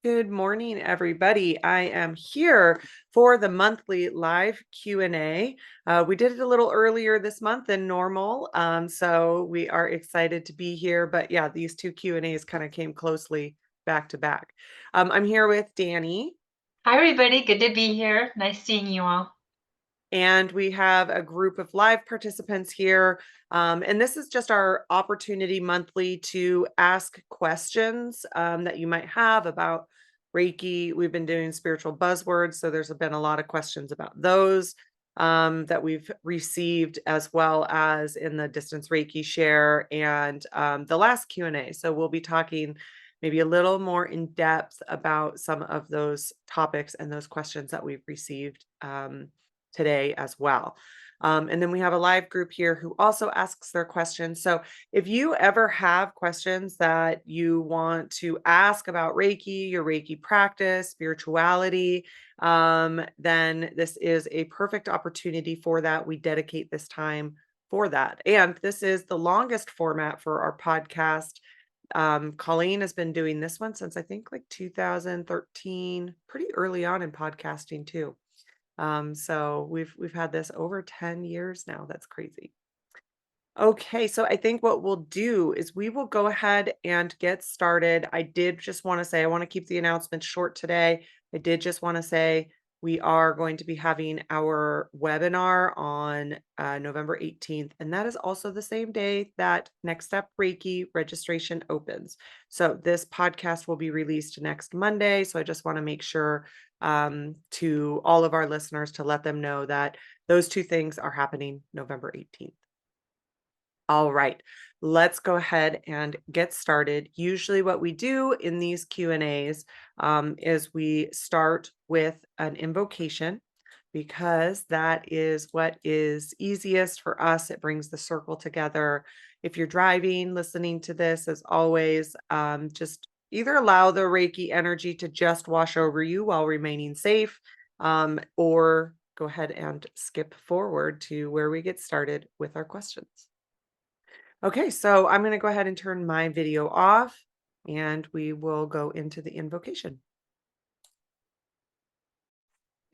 Good morning, everybody. I am here for the monthly live Q&A. We did it a little earlier this month than normal, so we are excited to be here. But yeah, these two Q&As kind of came closely back to back. I'm here with Danny, Hi, everybody. Good to be here. Nice seeing you all. and we have a group of live participants here. And this is just our opportunity monthly to ask questions that you might have about Reiki. We've been doing spiritual buzzwords, so there's been a lot of questions about those that we've received, as well as in the distance Reiki share and the last Q&A. So we'll be talking maybe a little more in depth about some of those topics and those questions that we've received today as well. And then we have a live group here who also asks their questions. So if you ever have questions that you want to ask about Reiki, your Reiki practice, spirituality, then this is a perfect opportunity for that. We dedicate this time for that. And this is the longest format for our podcast. Colleen has been doing this one since I think like 2013, pretty early on in podcasting too. So we've had this over 10 years now. That's crazy. Okay, so I think what we'll do is we will go ahead and get started. I did just want to say I want to keep the announcement short today. I did just want to say we are going to be having our webinar on November 18th, and that is also the same day that Next Step Reiki registration opens. So this podcast will be released next Monday. So I just want to make sure to all of our listeners to let them know that those two things are happening November 18th. All right, let's go ahead and get started. Usually what we do in these Q&As is we start with an invocation because that is what is easiest for us. It brings the circle together. If you're driving, listening to this, as always, just either allow the Reiki energy to just wash over you while remaining safe, or go ahead and skip forward to where we get started with our questions. Okay, so I'm going to go ahead and turn my video off and we will go into the invocation.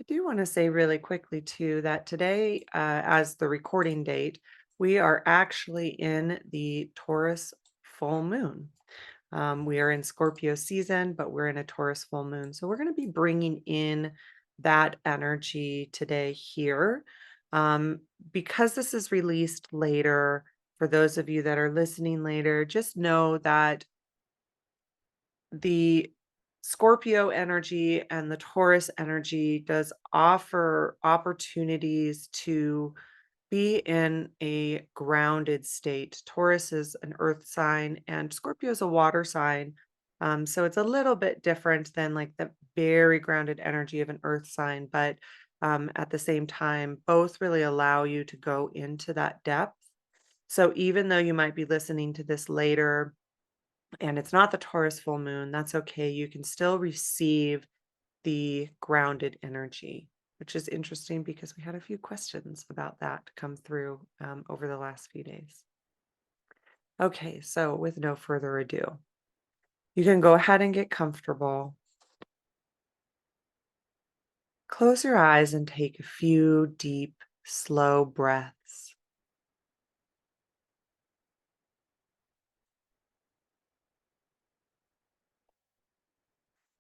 I do want to say really quickly too that today, as the recording date, we are actually in the Taurus full moon. We are in Scorpio season, but we're in a Taurus full moon. So we're going to be bringing in that energy today here. Because this is released later, for those of you that are listening later, just know that the Scorpio energy and the Taurus energy does offer opportunities to be in a grounded state. Taurus is an earth sign and Scorpio is a water sign. So it's a little bit different than like the very grounded energy of an earth sign, but at the same time, both really allow you to go into that depth. So even though you might be listening to this later and it's not the Taurus full moon, that's okay. You can still receive the grounded energy, which is interesting because we had a few questions about that come through over the last few days. Okay, so with no further ado, you can go ahead and get comfortable. Close your eyes and take a few deep, slow breaths.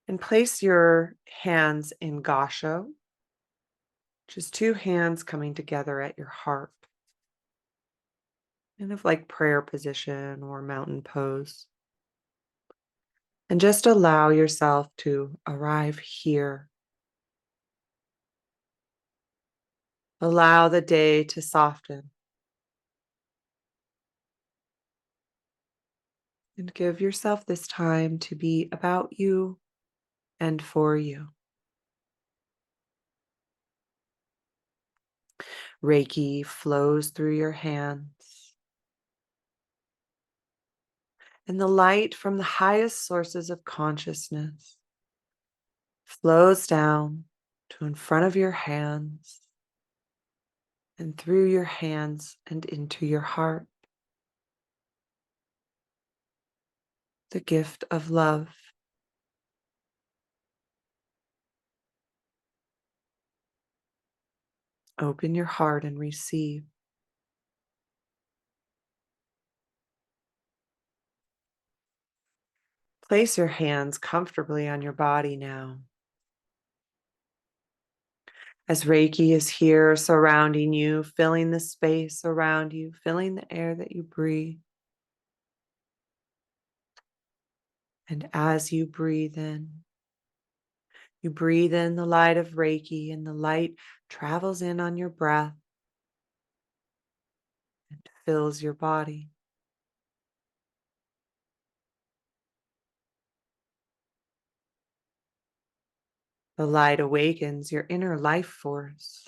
And place your hands in Gasho, just two hands coming together at your heart, kind of like prayer position or mountain pose. And just allow yourself to arrive here. Allow the day to soften. And give yourself this time to be about you and for you. Reiki flows through your hands. And the light from the highest sources of consciousness flows down to in front of your hands and through your hands and into your heart. The gift of love. Open your heart and receive. Place your hands comfortably on your body now. As Reiki is here surrounding you, filling the space around you, filling the air that you breathe. And as you breathe in the light of Reiki, and the light travels in on your breath and fills your body. The light awakens your inner life force.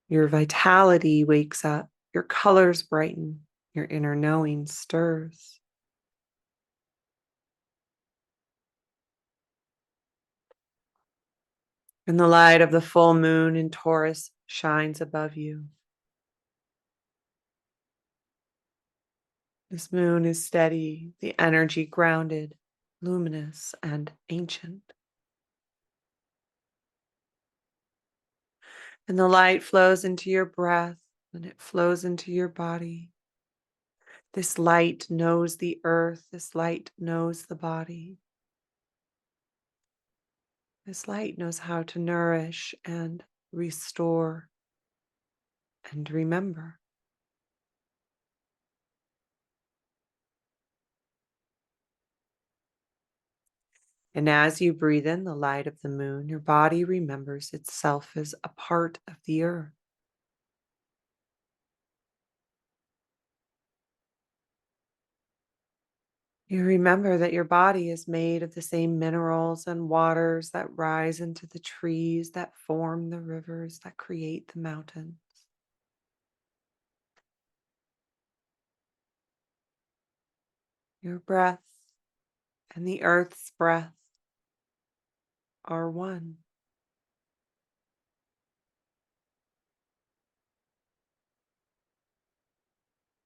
Your vitality wakes up, your colors brighten, your inner knowing stirs. And the light of the full moon in Taurus shines above you. This moon is steady, the energy grounded, luminous, and ancient. And the light flows into your breath and it flows into your body. This light knows the earth. This light knows the body. This light knows how to nourish and restore and remember. And as you breathe in the light of the moon, your body remembers itself as a part of the earth. You remember that your body is made of the same minerals and waters that rise into the trees, that form the rivers, that create the mountains. Your breath and the earth's breath are one.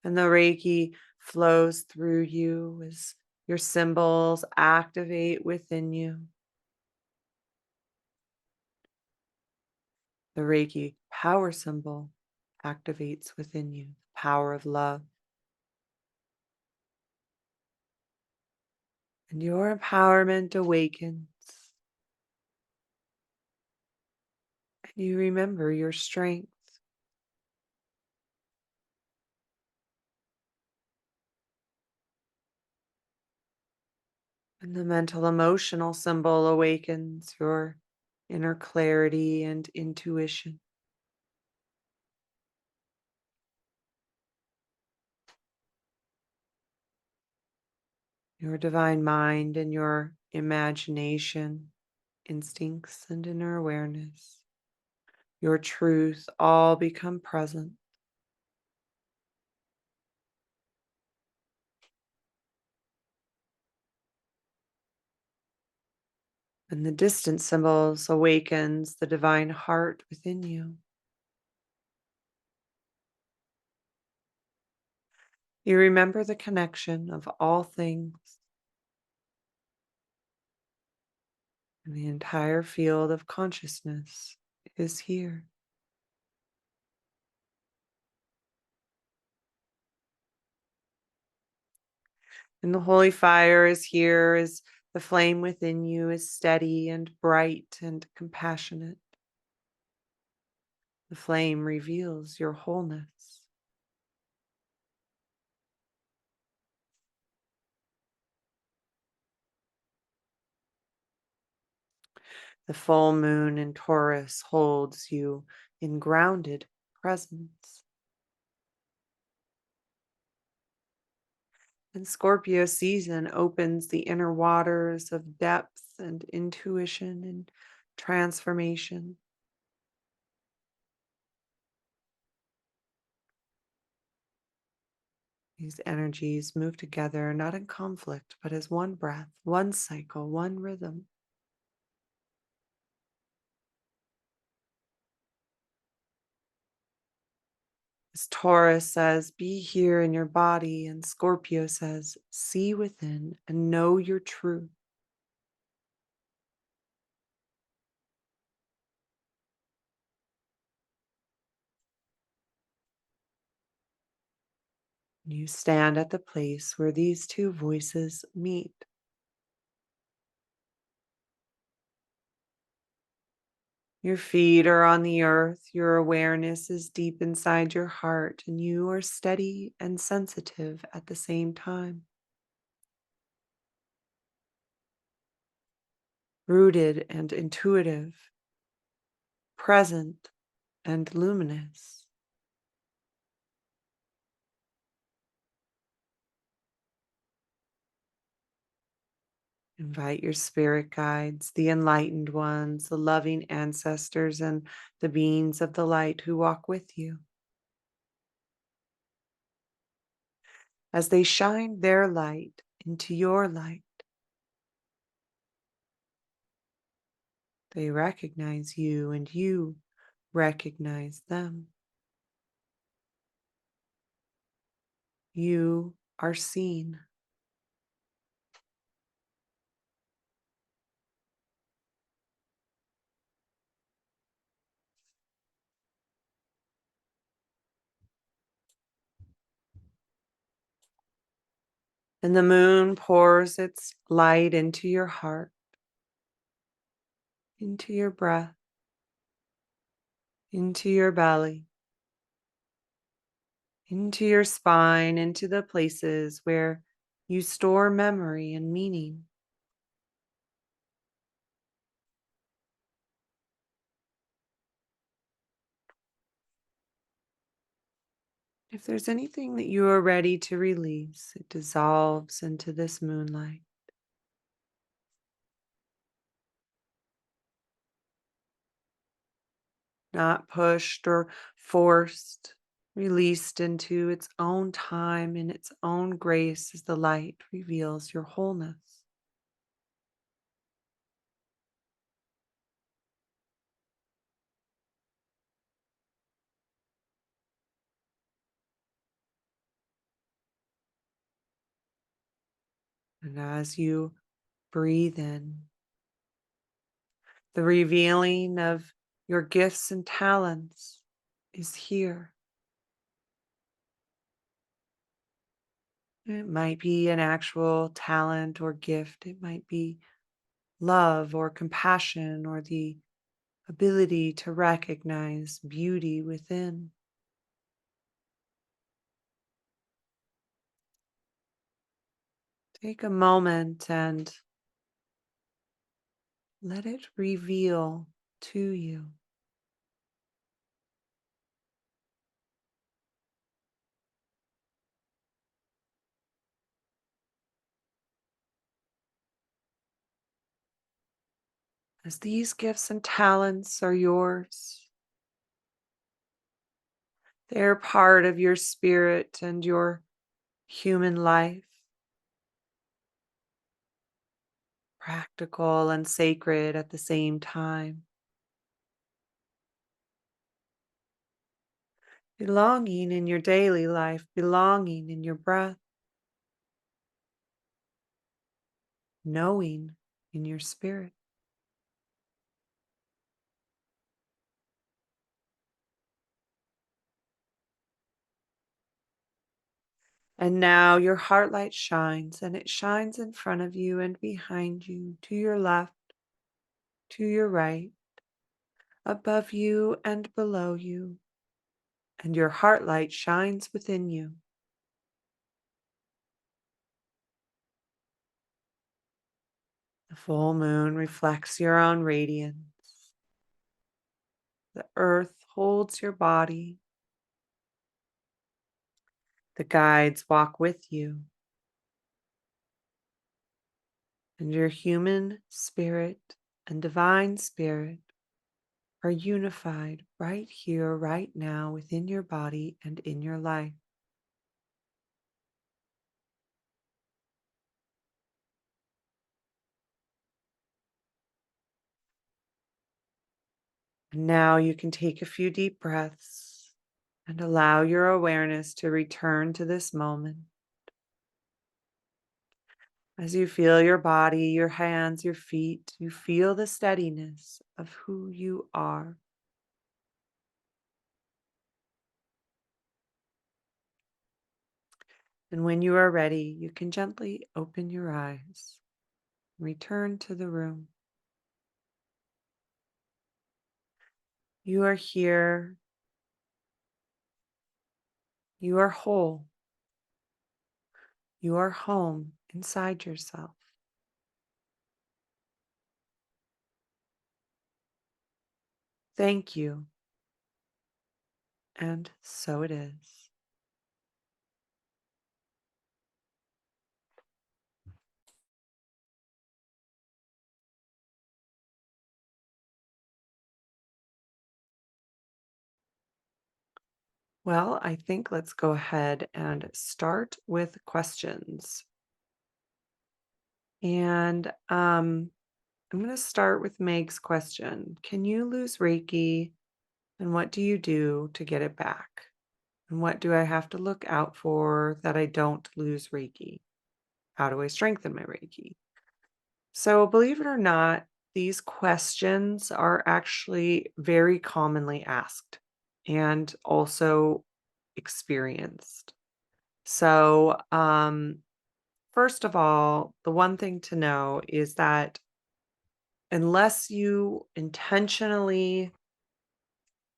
And the Reiki flows through you as your symbols activate within you. The Reiki power symbol activates within you, the power of love. And your empowerment awakens. And you remember your strength. And the mental emotional symbol awakens your inner clarity and intuition. Your divine mind and your imagination, instincts and inner awareness, your truth all become present. And the distant symbols awakens the divine heart within you. You remember the connection of all things, and the entire field of consciousness is here. And the holy fire is here as the flame within you is steady and bright and compassionate. The flame reveals your wholeness. The full moon in Taurus holds you in grounded presence. And Scorpio season opens the inner waters of depth and intuition and transformation. These energies move together, not in conflict, but as one breath, one cycle, one rhythm. As Taurus says, be here in your body, and Scorpio says, see within and know your truth. You stand at the place where these two voices meet. Your feet are on the earth, your awareness is deep inside your heart, and you are steady and sensitive at the same time. Rooted and intuitive, present and luminous. Invite your spirit guides, the enlightened ones, the loving ancestors, and the beings of the light who walk with you. As they shine their light into your light, they recognize you and you recognize them. You are seen. And the moon pours its light into your heart, into your breath, into your belly, into your spine, into the places where you store memory and meaning. If there's anything that you are ready to release, it dissolves into this moonlight. Not pushed or forced, released into its own time in its own grace as the light reveals your wholeness. And as you breathe in, the revealing of your gifts and talents is here. It might be an actual talent or gift. It might be love or compassion or the ability to recognize beauty within. Take a moment and let it reveal to you. As these gifts and talents are yours, they're part of your spirit and your human life, practical and sacred at the same time, belonging in your daily life, belonging in your breath, knowing in your spirit. And now your heart light shines, and it shines in front of you and behind you, to your left, to your right, above you and below you. And your heart light shines within you. The full moon reflects your own radiance. The earth holds your body. The guides walk with you. And your human spirit and divine spirit are unified right here, right now, within your body and in your life. And now you can take a few deep breaths and allow your awareness to return to this moment. As you feel your body, your hands, your feet, you feel the steadiness of who you are. And when you are ready, you can gently open your eyes, return to the room. You are here. You are whole. You are home inside yourself. Thank you. And so it is. Well, I think let's go ahead and start with questions. And I'm going to start with Meg's question. Can you lose Reiki? And what do you do to get it back? And what do I have to look out for that I don't lose Reiki? How do I strengthen my Reiki? So, believe it or not, these questions are actually very commonly asked and also experienced. So, first of all, the one thing to know is that unless you intentionally,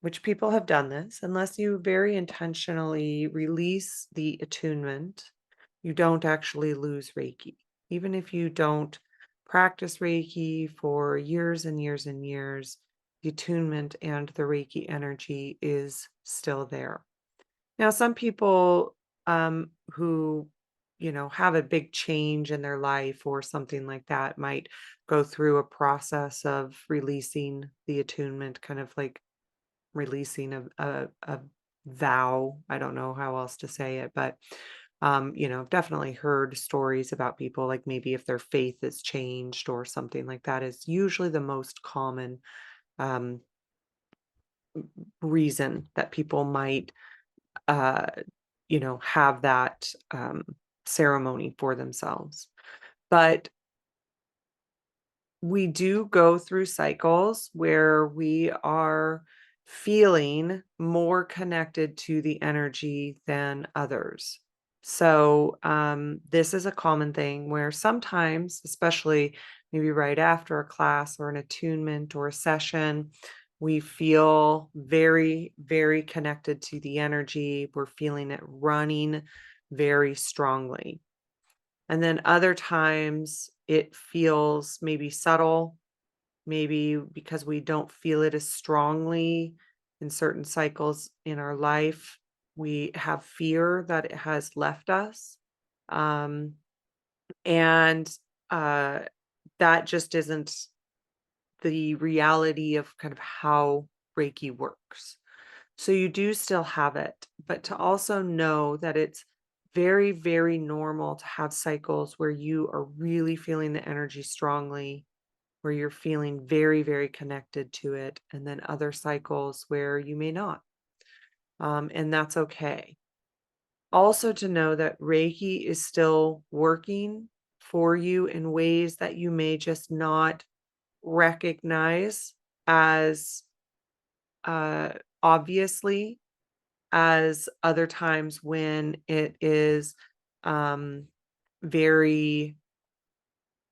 which people have done this, unless you very intentionally release the attunement, you don't actually lose Reiki. Even if you don't practice Reiki for years and years and years, the attunement and the Reiki energy is still there. Now, some people who, have a big change in their life or something like that might go through a process of releasing the attunement, kind of like releasing a vow. I don't know how else to say it, but I've definitely heard stories about people like maybe if their faith has changed or something like that is usually the most common um, reason that people might uh, have that ceremony for themselves. But we do go through cycles where we are feeling more connected to the energy than others. So, this is a common thing where sometimes, especially maybe right after a class or an attunement or a session, we feel very, very connected to the energy. We're feeling it running very strongly. And then other times it feels maybe subtle, maybe because we don't feel it as strongly in certain cycles in our life. We have fear that it has left us. Um, and uh, that just isn't the reality of kind of how Reiki works. So you do still have it, but to also know that it's very, very normal to have cycles where you are really feeling the energy strongly, where you're feeling very, very connected to it, and then other cycles where you may not. And that's okay. Also, to know that Reiki is still working for you in ways that you may just not recognize as uh, obviously as other times when it is um, very,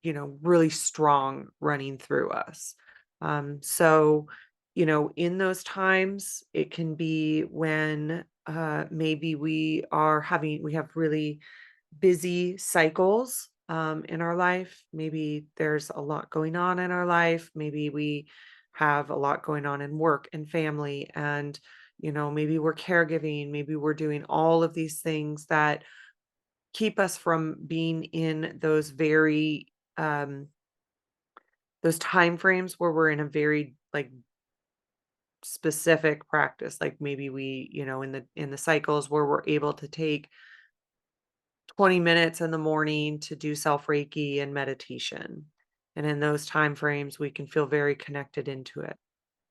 really strong running through us. So, in those times, it can be when maybe we have really busy cycles in our life. Maybe there's a lot going on in our life. Maybe we have a lot going on in work and family, and maybe we're caregiving. Maybe we're doing all of these things that keep us from being in um, those time frames where we're in a very like specific practice. Like maybe we, in the cycles where we're able to take 20 minutes in the morning to do self Reiki and meditation. And in those time frames, we can feel very connected into it.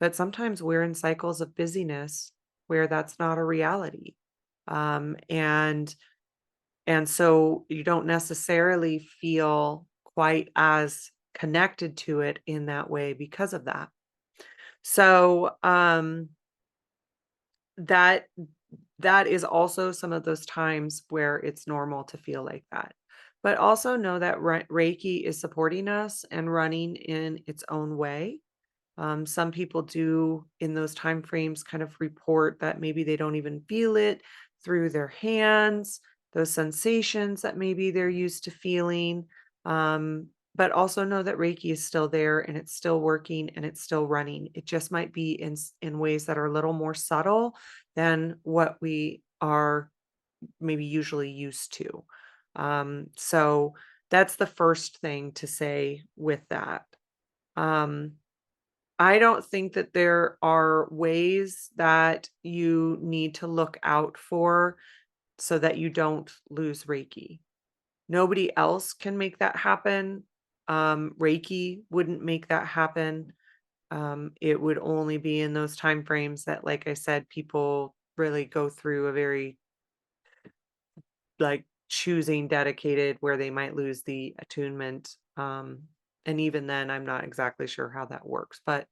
But sometimes we're in cycles of busyness where that's not a reality. Um, and and so you don't necessarily feel quite as connected to it in that way because of that. So that that is also some of those times where it's normal to feel like that. But also know that Reiki is supporting us and running in its own way. Some people do in those time frames kind of report that maybe they don't even feel it through their hands, those sensations that maybe they're used to feeling. But also know that Reiki is still there and it's still working and it's still running. It just might be in ways that are a little more subtle than what we are maybe usually used to. So that's the first thing to say with that. Um, I don't think that there are ways that you need to look out for so that you don't lose Reiki. Nobody else can make that happen. Reiki wouldn't make that happen. It would only be in those time frames that, like I said, people really go through a very like choosing dedicated where they might lose the attunement. And even then, I'm not exactly sure how that works, but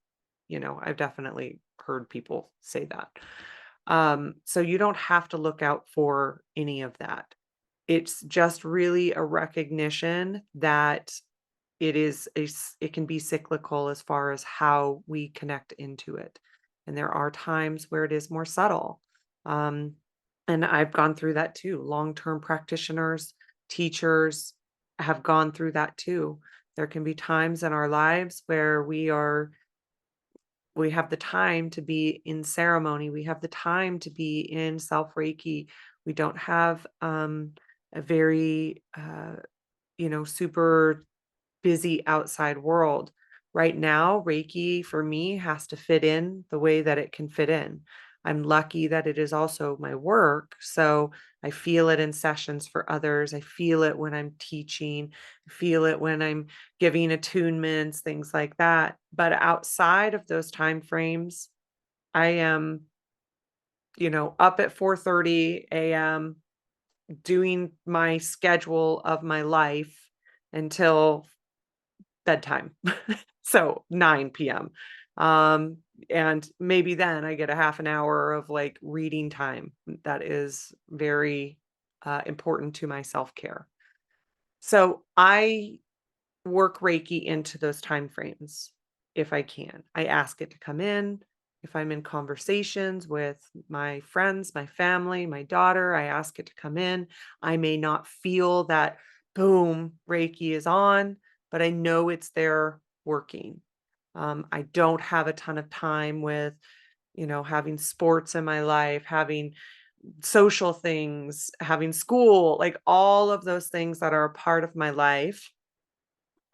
I've definitely heard people say that. So you don't have to look out for any of that. It's just really a recognition that it can be cyclical as far as how we connect into it. And there are times where it is more subtle. Um, and I've gone through that too. Long-term practitioners, teachers have gone through that too. There can be times in our lives where we have the time to be in ceremony. We have the time to be in self Reiki. We don't have a very super busy outside world. Right now, Reiki for me has to fit in the way that it can fit in. I'm lucky that it is also my work. So I feel it in sessions for others. I feel it when I'm teaching. I feel it when I'm giving attunements, things like that. But outside of those time frames, I am, up at 4:30 a.m. doing my schedule of my life until bedtime. So 9 PM. Um, and maybe then I get a half an hour of like reading time. That is very important to my self-care. So I work Reiki into those time frames if I can. I ask it to come in. If I'm in conversations with my friends, my family, my daughter, I ask it to come in. I may not feel that boom, Reiki is on, but I know it's there working. I don't have a ton of time with, having sports in my life, having social things, having school, like all of those things that are a part of my life.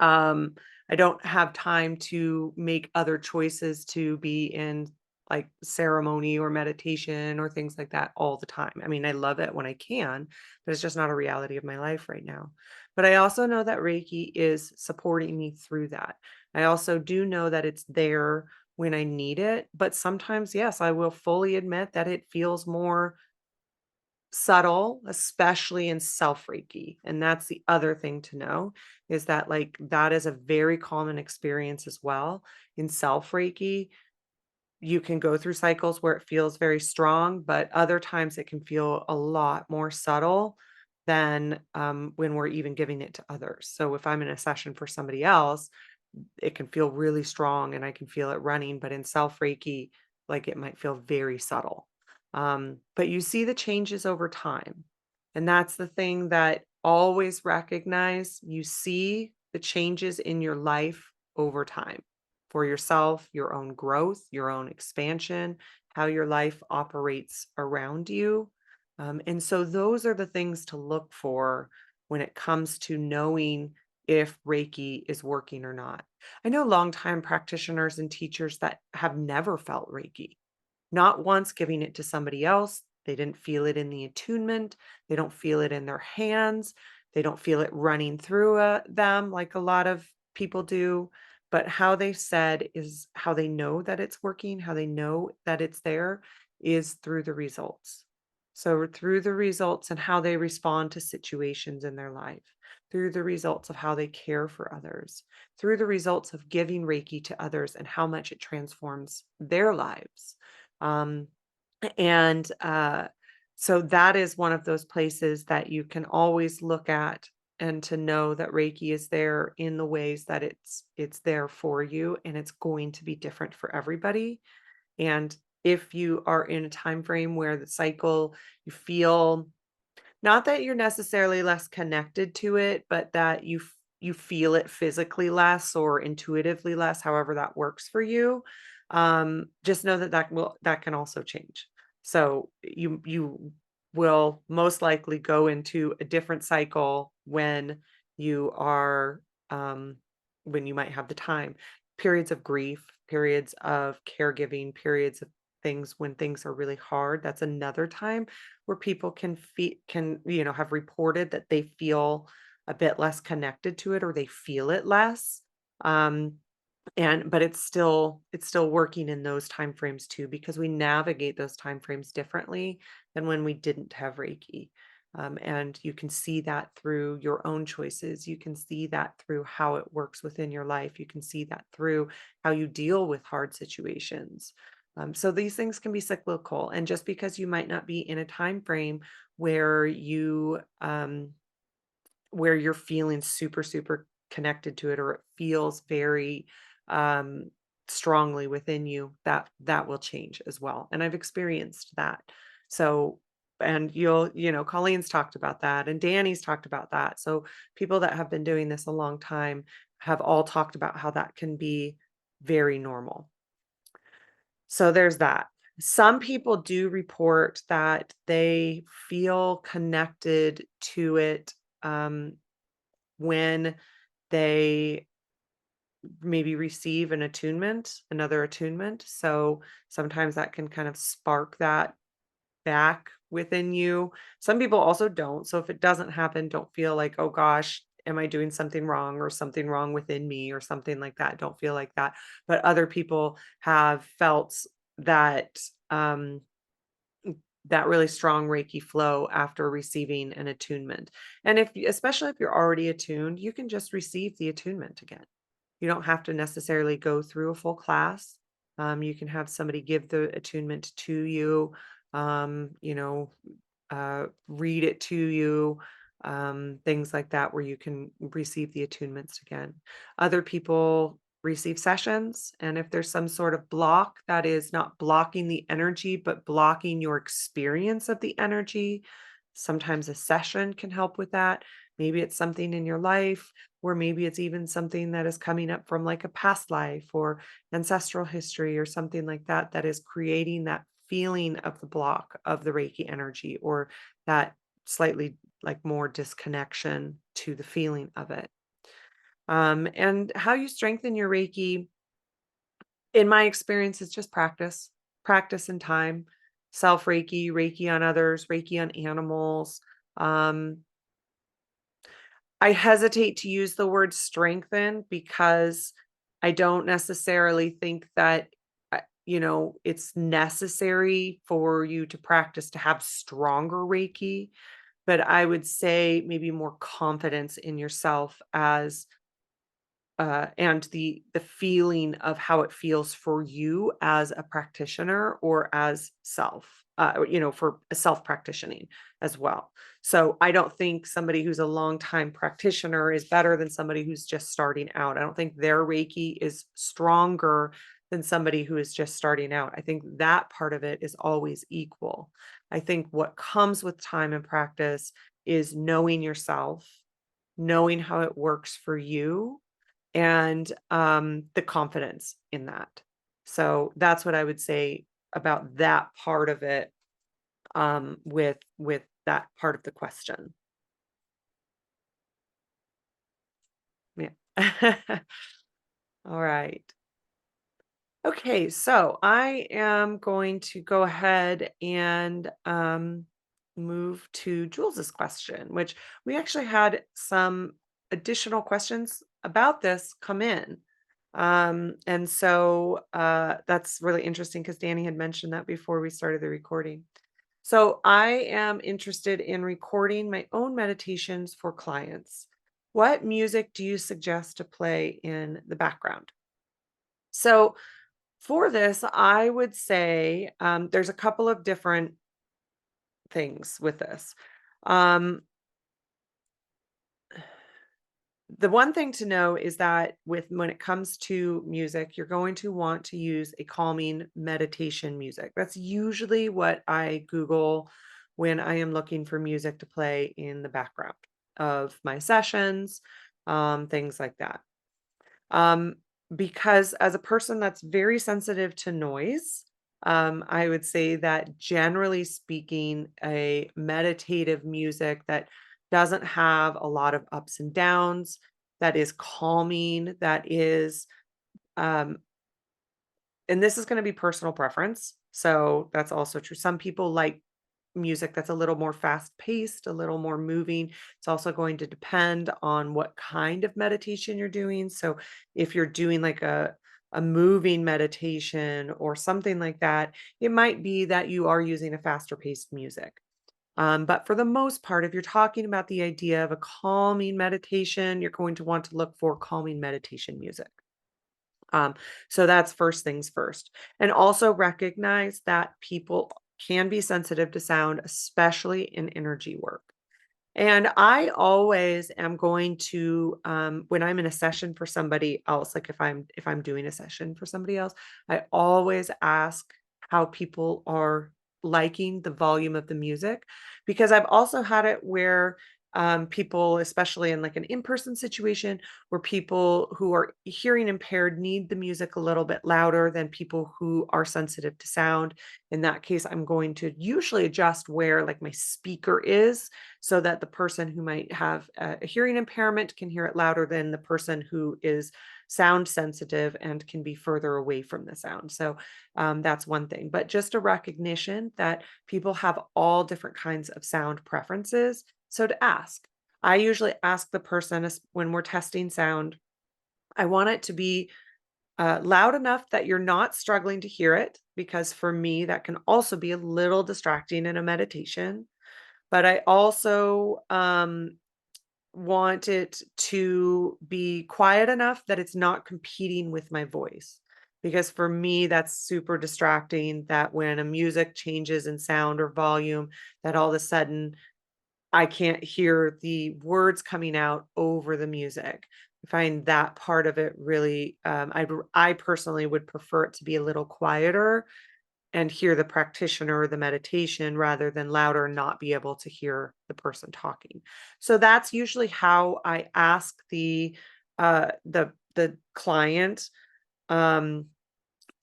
um, I don't have time to make other choices to be in like ceremony or meditation or things like that all the time. I mean, I love it when I can, but it's just not a reality of my life right now. But I also know that Reiki is supporting me through that. I also do know that it's there when I need it, but sometimes, yes, I will fully admit that it feels more subtle, especially in self Reiki. And that's the other thing to know is that, like, that is a very common experience as well. In self Reiki, you can go through cycles where it feels very strong, but other times it can feel a lot more subtle than when we're even giving it to others. So if I'm in a session for somebody else, it can feel really strong and I can feel it running, but in self Reiki, like it might feel very subtle. But you see the changes over time. And that's the thing that always recognize you see the changes in your life over time for yourself, your own growth, your own expansion, how your life operates around you. And so those are the things to look for when it comes to knowing if Reiki is working or not. I know longtime practitioners and teachers that have never felt Reiki, not once giving it to somebody else. They didn't feel it in the attunement. They don't feel it in their hands. They don't feel it running through them like a lot of people do. But how they said is how they know that it's working, how they know that it's there is through the results. So, through the results and how they respond to situations in their life, through the results of how they care for others, through the results of giving Reiki to others and how much it transforms their lives. Um, and So that is one of those places that you can always look at and to know that Reiki is there in the ways that it's there for you, and it's going to be different for everybody. And if you are in a time frame where the cycle you feel not that you're necessarily less connected to it, but that you feel it physically less or intuitively less, however that works for you. Just know that that can also change. So you will most likely go into a different cycle you are um, when you might have the time. Periods of grief, periods of caregiving, periods of things when things are really hard. That's another time where people can have reported that they feel a bit less connected to it or they feel it less. Um, but it's still working in those time frames too, because we navigate those time frames differently than when we didn't have Reiki. And you can see that through your own choices. You can see that through how it works within your life. You can see that through how you deal with hard situations. So these things can be cyclical. And just because you might not be in a time frame where you're feeling super, super connected to it, or it feels very um, strongly within you, that will change as well. And I've experienced that. So, and Colleen's talked about that, and Danny's talked about that. So, people that have been doing this a long time have all talked about how that can be very normal. So, there's that. Some people do report that they feel connected to it um, when they maybe receive another attunement. So sometimes that can kind of spark that back within you. Some people also don't. So if it doesn't happen, don't feel like, oh gosh, am I doing something wrong or something wrong within me or something like that? Don't feel like that. But other people have felt that um that really strong Reiki flow after receiving an attunement. And especially if you're already attuned, you can just receive the attunement again. You don't have to necessarily go through a full class. You can have somebody give the attunement to you, um, you know, read it to you, things like that, where you can receive the attunements again. Other people receive sessions, and if there's some sort of block that is not blocking the energy, but blocking your experience of the energy, sometimes a session can help with that. Maybe it's something in your life, or maybe it's even something that is coming up from like a past life or ancestral history or something like that, that is creating that feeling of the block of the Reiki energy, or that slightly like more disconnection to the feeling of it. And how you strengthen your Reiki, in my experience, is just practice and time, self Reiki, Reiki on others, Reiki on animals. Um, I hesitate to use the word strengthen because I don't necessarily think that, it's necessary for you to practice to have stronger Reiki, but I would say maybe more confidence in yourself and the feeling of how it feels for you as a practitioner or as for self practicing as well. So I don't think somebody who's a long time practitioner is better than somebody who's just starting out. I don't think their Reiki is stronger than somebody who is just starting out. I think that part of it is always equal. I think what comes with time and practice is knowing yourself, knowing how it works for you, and the confidence in that. So that's what I would say about that part of it, with that part of the question. Yeah. All right. Okay, so I am going to go ahead and move to Jules's question, which we actually had some additional questions about this come in. And so that's really interesting because Danny had mentioned that before we started the recording. So I am interested in recording my own meditations for clients. What music do you suggest to play in the background? So for this, I would say there's a couple of different things with this. Um, the one thing to know is that when it comes to music, you're going to want to use a calming meditation music. That's usually what I Google when I am looking for music to play in the background of my sessions, things like that. Um, because as a person that's very sensitive to noise, I would say that generally speaking, a meditative music that doesn't have a lot of ups and downs, that is calming, that is, um, and this is going to be personal preference. So that's also true. Some people like music that's a little more fast paced, a little more moving. It's also going to depend on what kind of meditation you're doing. So if you're doing like a moving meditation or something like that, it might be that you are using a faster paced music. But for the most part, if you're talking about the idea of a calming meditation, you're going to want to look for calming meditation music. Um, so that's first things first. And also recognize that people can be sensitive to sound, especially in energy work. And I always am going to, when I'm in a session for somebody else, like if I'm doing a session for somebody else, I always ask how people are liking the volume of the music, because I've also had it where people, especially in like an in-person situation, where people who are hearing impaired need the music a little bit louder than people who are sensitive to sound. In that case, I'm going to usually adjust where like my speaker is, so that the person who might have a hearing impairment can hear it louder than the person who is sound sensitive and can be further away from the sound. So that's one thing. But just a recognition that people have all different kinds of sound preferences. So to ask, I usually ask the person when we're testing sound, I want it to be loud enough that you're not struggling to hear it, because for me, that can also be a little distracting in a meditation. But I also, want it to be quiet enough that it's not competing with my voice. Because for me, that's super distracting that when a music changes in sound or volume, that all of a sudden I can't hear the words coming out over the music. I find that part of it really, I personally would prefer it to be a little quieter and hear the practitioner or the meditation rather than louder and not be able to hear the person talking. So that's usually how I ask the client um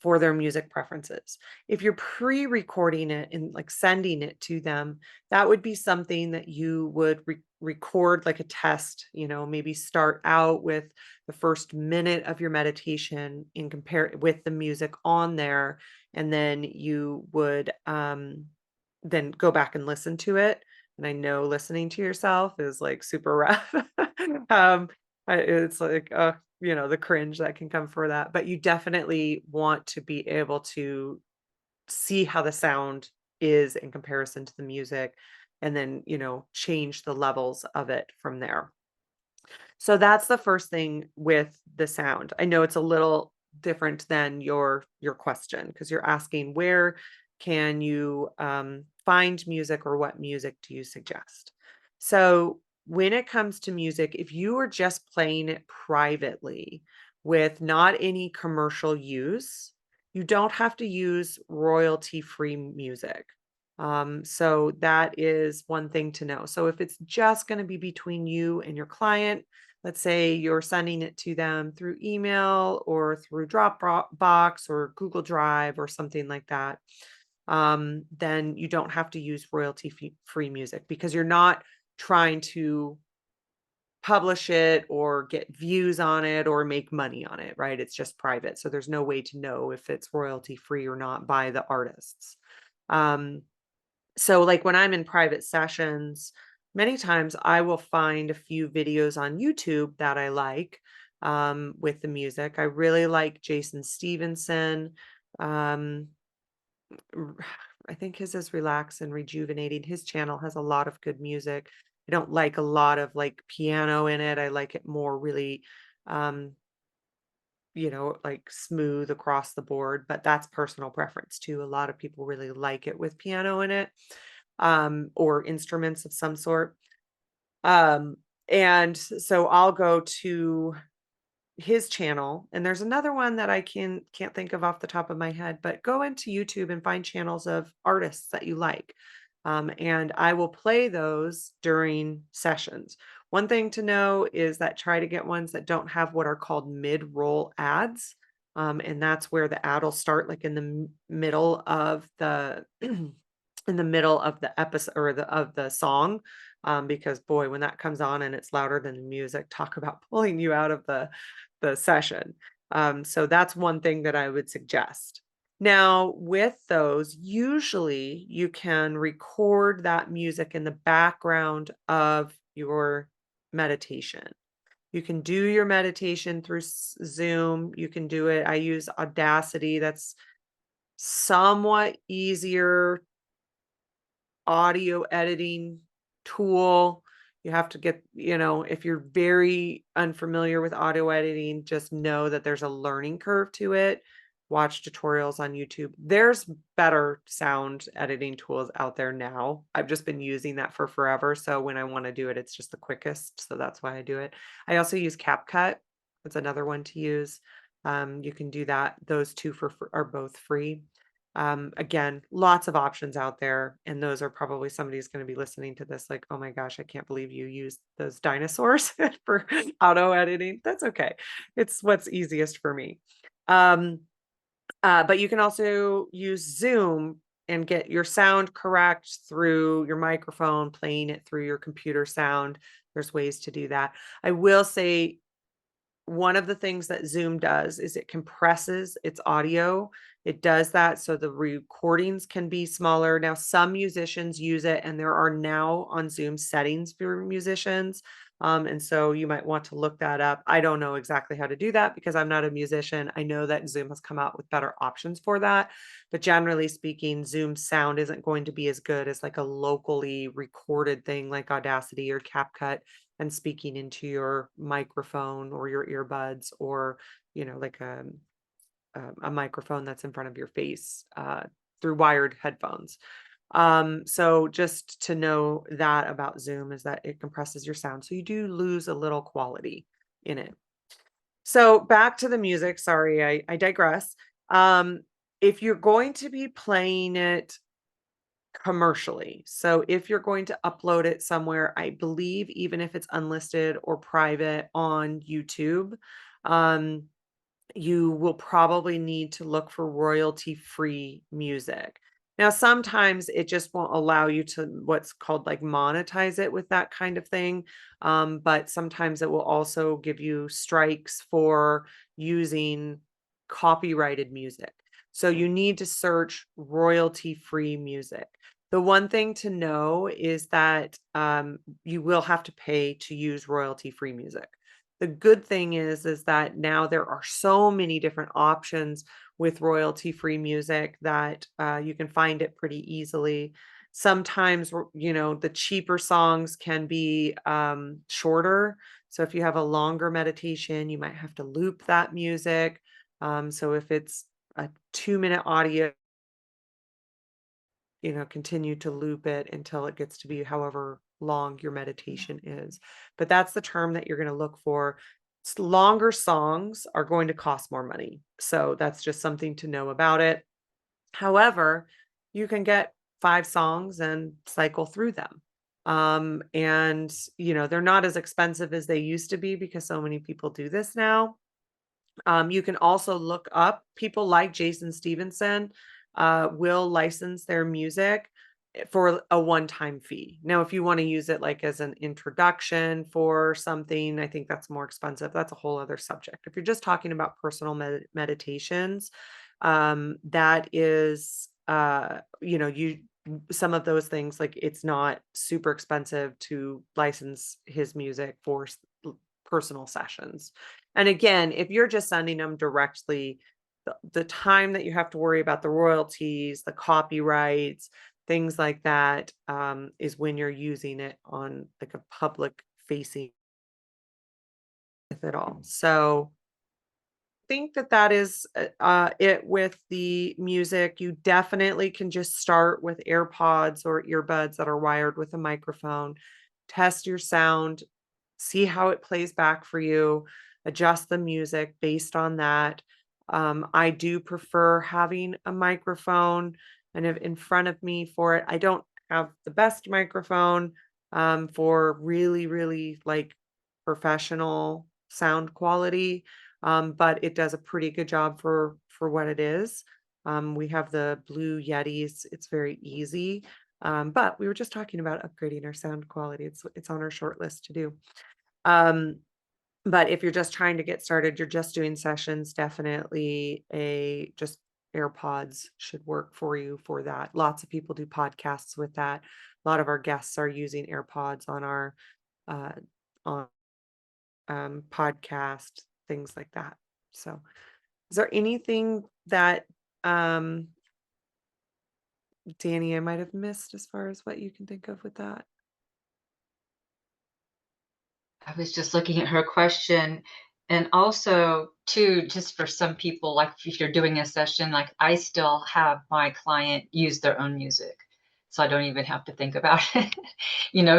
for their music preferences. If you're pre-recording it and like sending it to them, that would be something that you would record like a test, maybe start out with the first minute of your meditation and compare it with the music on there. And then you would then go back and listen to it. And I know listening to yourself is like super rough. um, it's like, the cringe that can come for that, but you definitely want to be able to see how the sound is in comparison to the music, and then, change the levels of it from there. So that's the first thing with the sound. I know it's a little different than your question, because you're asking where can you find music, or what music do you suggest? So when it comes to music, if you are just playing it privately with not any commercial use, you don't have to use royalty free music. So that is one thing to know. So if it's just going to be between you and your client, let's say you're sending it to them through email or through Dropbox or Google Drive or something like that, then you don't have to use royalty free music, because you're not trying to publish it or get views on it or make money on it, right? It's just private. So there's no way to know if it's royalty free or not by the artists. Um, so, like, when I'm in private sessions, many times I will find a few videos on YouTube that I like, with the music. I really like Jason Stevenson. Um, r- I think his is relax and rejuvenating. His channel has a lot of good music. I don't like a lot of like piano in it. I like it more really, um, like smooth across the board, but that's personal preference too. A lot of people really like it with piano in it. or instruments of some sort. Um, and so I'll go to his channel, and there's another one that I can't think of off the top of my head, but go into YouTube and find channels of artists that you like. And I will play those during sessions. One thing to know is that try to get ones that don't have what are called mid-roll ads. And that's where the ad will start like in the middle of the in the middle of the episode or the song. Because boy, when that comes on and it's louder than the music, talk about pulling you out of the session. So that's one thing that I would suggest. Now, with those, usually you can record that music in the background of your meditation. You can do your meditation through Zoom. You can do it. I use Audacity. That's somewhat easier audio editing tool. You have to get, if you're very unfamiliar with audio editing, just know that there's a learning curve to it. Watch tutorials on YouTube. There's better sound editing tools out there now. I've just been using that for forever. So when I want to do it, it's just the quickest. So that's why I do it. I also use CapCut. That's another one to use. You can do that. Those two are both free. Again, lots of options out there, and those are probably somebody's going to be listening to this like, oh my gosh, I can't believe you used those dinosaurs for auto editing. That's okay. It's what's easiest for me. But you can also use Zoom and get your sound correct through your microphone, playing it through your computer sound. There's ways to do that. I will say one of the things that Zoom does is it compresses its audio. It does that so the recordings can be smaller. Now, some musicians use it, and there are now on Zoom settings for musicians. And so you might want to look that up. I don't know exactly how to do that because I'm not a musician. I know that Zoom has come out with better options for that. But generally speaking, Zoom sound isn't going to be as good as like a locally recorded thing like Audacity or CapCut and speaking into your microphone or your earbuds or, like a microphone that's in front of your face through wired headphones. So just to know that about Zoom is that it compresses your sound. So you do lose a little quality in it. So back to the music. Sorry, I digress. If you're going to be playing it commercially. So if you're going to upload it somewhere, I believe even if it's unlisted or private on YouTube, um, you will probably need to look for royalty-free music. Now, sometimes it just won't allow you to what's called like monetize it with that kind of thing. But sometimes it will also give you strikes for using copyrighted music. So you need to search royalty-free music. The one thing to know is that you will have to pay to use royalty-free music. The good thing is that now there are so many different options with royalty-free music that you can find it pretty easily. Sometimes, the cheaper songs can be shorter. So if you have a longer meditation, you might have to loop that music. So if it's a 2-minute audio, continue to loop it until it gets to be however long your meditation is. But that's the term that you're going to look for. Longer songs are going to cost more money. So that's just something to know about it. However, you can get 5 songs and cycle through them. And they're not as expensive as they used to be because so many people do this now. You can also look up people like Jason Stevenson will license their music for a one-time fee. Now, if you want to use it like as an introduction for something, I think that's more expensive. That's a whole other subject. If you're just talking about personal meditations, that is, you some of those things like it's not super expensive to license his music for personal sessions. And again, if you're just sending them directly, the time that you have to worry about the royalties, the copyrights, things like that, is when you're using it on like a public facing with it all. So think that that is it with the music. You definitely can just start with AirPods or earbuds that are wired with a microphone. Test your sound, see how it plays back for you, adjust the music based on that. I do prefer having a microphone kind of in front of me for it. I don't have the best microphone for really, really like professional sound quality, but it does a pretty good job for what it is. We have the Blue Yetis. It's very easy. But we were just talking about upgrading our sound quality. It's on our short list to do. Um, but if you're just trying to get started, you're just doing sessions, definitely a just AirPods should work for you for that. Lots of people do podcasts with that. A lot of our guests are using AirPods uh on podcast, things like that. So, is there anything that Danny I might have missed as far as what you can think of with that? I was just looking at her question. And also, too, just for some people, like if you're doing a session, like I still have my client use their own music. So I don't even have to think about it,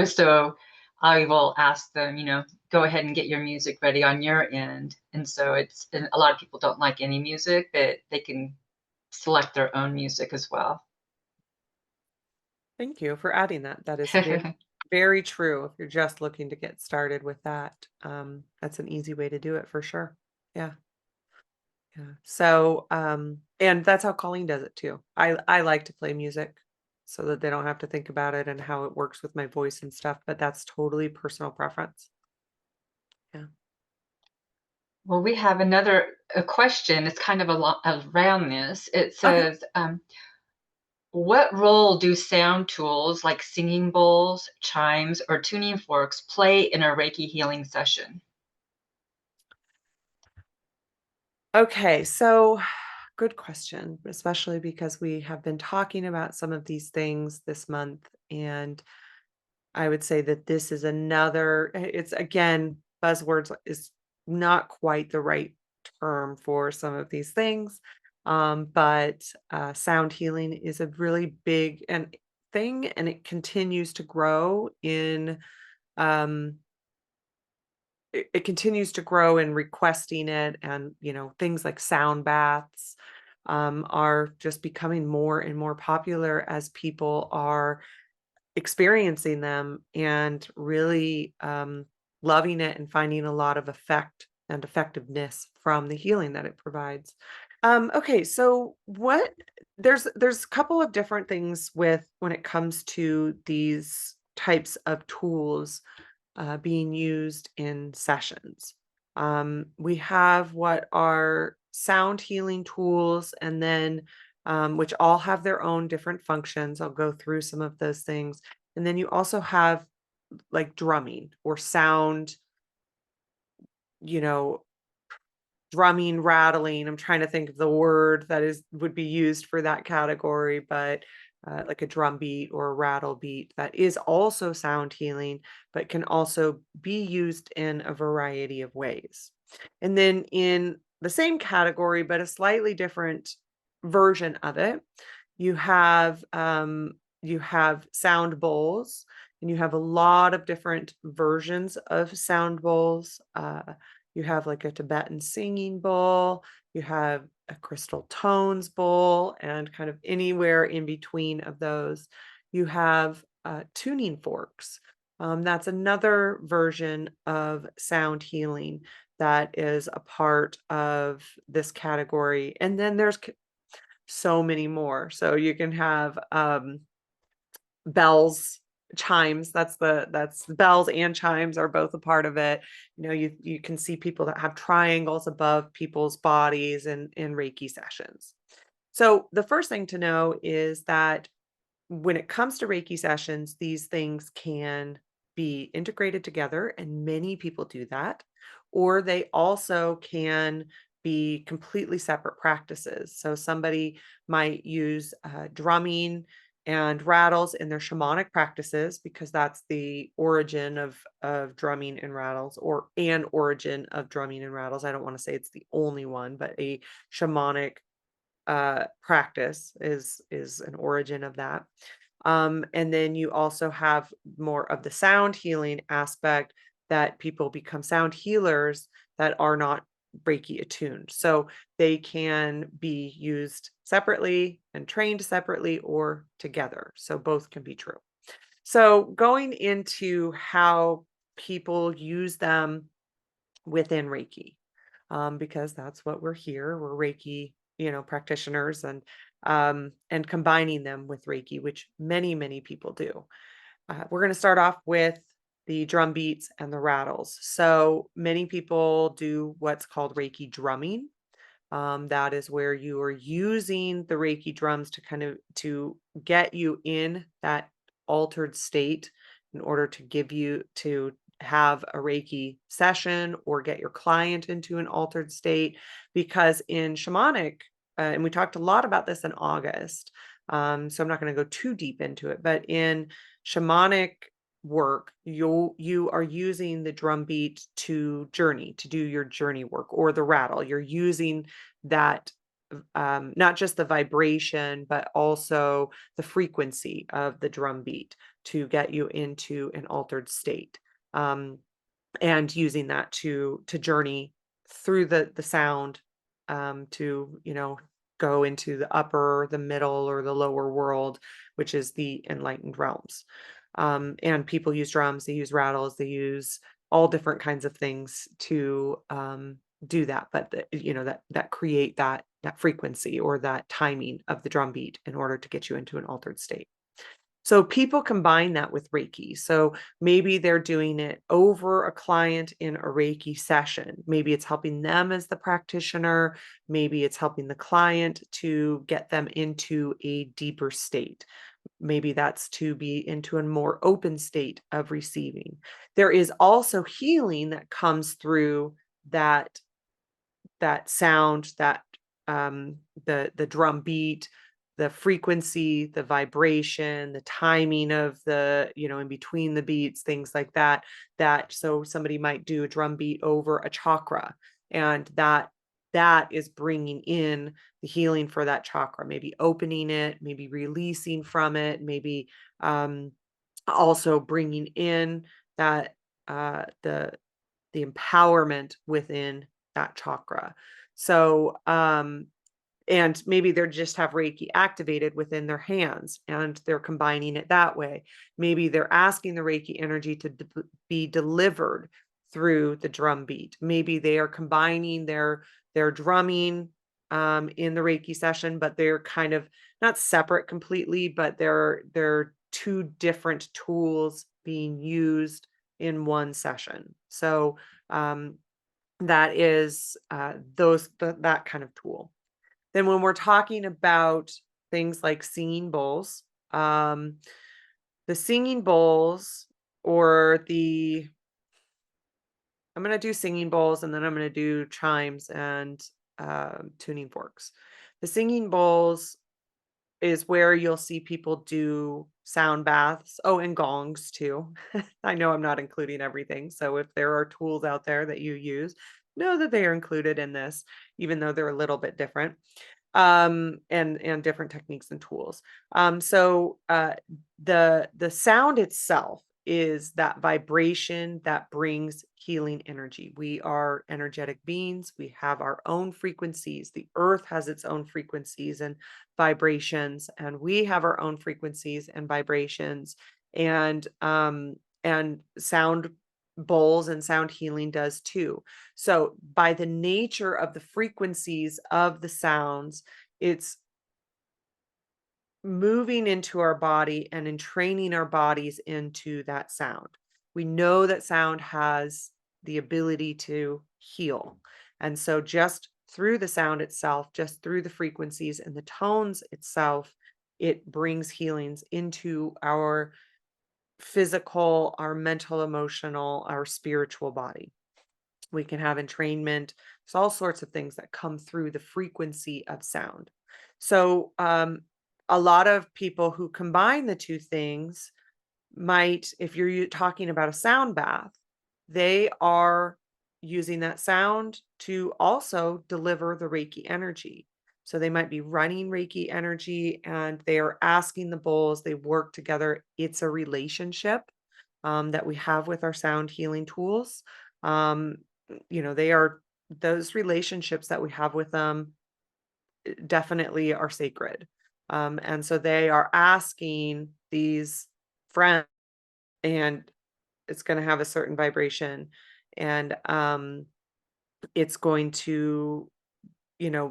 So I will ask them, go ahead and get your music ready on your end. And so and a lot of people don't like any music, but they can select their own music as well. Thank you for adding that. That is very, very true. If you're just looking to get started with that, that's an easy way to do it for sure. Yeah, yeah. So, and that's how Colleen does it too. I like to play music so that they don't have to think about it and how it works with my voice and stuff. But that's totally personal preference. Yeah. Well, we have a question. It's kind of a lot around this. It Okay. says, what role do sound tools like singing bowls, chimes, or tuning forks play in a Reiki healing session? Okay. So, good question, especially because we have been talking about some of these things this month, and I would say that this is another it's again, buzzwords is not quite the right term for some of these things. But sound healing is a really big and thing, and it continues to grow in um it continues to grow in requesting it, and things like sound baths are just becoming more and more popular as people are experiencing them and really loving it and finding a lot of effect and effectiveness from the healing that it provides. Okay, so what there's a couple of different things with when it comes to these types of tools being used in sessions. We have what are sound healing tools, and then which all have their own different functions. I'll go through some of those things. And then you also have like drumming or sound, you know, drumming, rattling. I'm trying to think of the word that is would be used for that category, but like a drum beat or a rattle beat that is also sound healing, but can also be used in a variety of ways. And then in the same category, but a slightly different version of it, you have sound bowls, and you have a lot of different versions of sound bowls. You have like a Tibetan singing bowl, you have a crystal tones bowl, and kind of anywhere in between of those, you have tuning forks. That's another version of sound healing that is a part of this category. And then there's so many more. So you can have bells, chimes. That's the bells and chimes are both a part of it. You can see people that have triangles above people's bodies in Reiki sessions. So the first thing to know is that when it comes to Reiki sessions, these things can be integrated together, and many people do that, or they also can be completely separate practices. So somebody might use drumming and rattles in their shamanic practices, because that's the origin of drumming and rattles, or an origin of drumming and rattles. I don't want to say it's the only one, but a shamanic practice is an origin of that. And then you also have more of the sound healing aspect, that people become sound healers that are not Reiki attuned. So they can be used separately and trained separately or together. So both can be true. So going into how people use them within Reiki, because that's what we're here. We're Reiki, practitioners, and combining them with Reiki, which many people do. We're going to start off with the drum beats and the rattles. So many people do what's called Reiki drumming. That is where you are using the Reiki drums to kind of to get you in that altered state, in order to give you to have a Reiki session or get your client into an altered state. Because in shamanic, and we talked a lot about this in August, so I'm not going to go too deep into it, but in shamanic work, you are using the drum beat to journey, to do your journey work, or the rattle. You're using that, not just the vibration, but also the frequency of the drum beat to get you into an altered state, um, and using that to journey through the sound, to go into the upper, the middle, or the lower world, which is the enlightened realms. And people use drums, they use rattles, they use all different kinds of things to do that, but that create that frequency or that timing of the drum beat in order to get you into an altered state. So people combine that with Reiki. So maybe they're doing it over a client in a Reiki session. Maybe it's helping them as the practitioner. Maybe it's helping the client to get them into a deeper state. Maybe that's to be into a more open state of receiving. There is also healing that comes through that sound, that the drum beat, the frequency, the vibration, the timing of the, in between the beats, things like that. So somebody might do a drum beat over a chakra, and that is bringing in the healing for that chakra, maybe opening it, maybe releasing from it, maybe also bringing in that the empowerment within that chakra. So, and maybe they're just have Reiki activated within their hands and they're combining it that way. Maybe they're asking the Reiki energy to be delivered through the drum beat. Maybe they are combining their drumming in the Reiki session, but they're kind of not separate completely, but they're two different tools being used in one session. So um, that is that kind of tool. Then when we're talking about things like singing bowls, um, the singing bowls, or the I'm going to do singing bowls, and then I'm going to do chimes and tuning forks. The singing bowls is where you'll see people do sound baths. Oh, and gongs too. I know I'm not including everything. So if there are tools out there that you use, know that they are included in this, even though they're a little bit different, and different techniques and tools. The sound itself is that vibration that brings healing energy. We are energetic beings. We have our own frequencies. The earth has its own frequencies and vibrations, and we have our own frequencies and vibrations. And sound bowls and sound healing does too. So by the nature of the frequencies of the sounds, it's moving into our body and entraining our bodies into that sound. We know that sound has the ability to heal. And so just through the sound itself, just through the frequencies and the tones itself, it brings healings into our physical, our mental, emotional, our spiritual body. We can have entrainment. There's all sorts of things that come through the frequency of sound. So a lot of people who combine the two things might, if you're talking about a sound bath, they are using that sound to also deliver the Reiki energy. So they might be running Reiki energy and they are asking the bowls, they work together. It's a relationship that we have with our sound healing tools. Um, they are those relationships that we have with them definitely are sacred. And so they are asking these friends, and it's going to have a certain vibration, and it's going to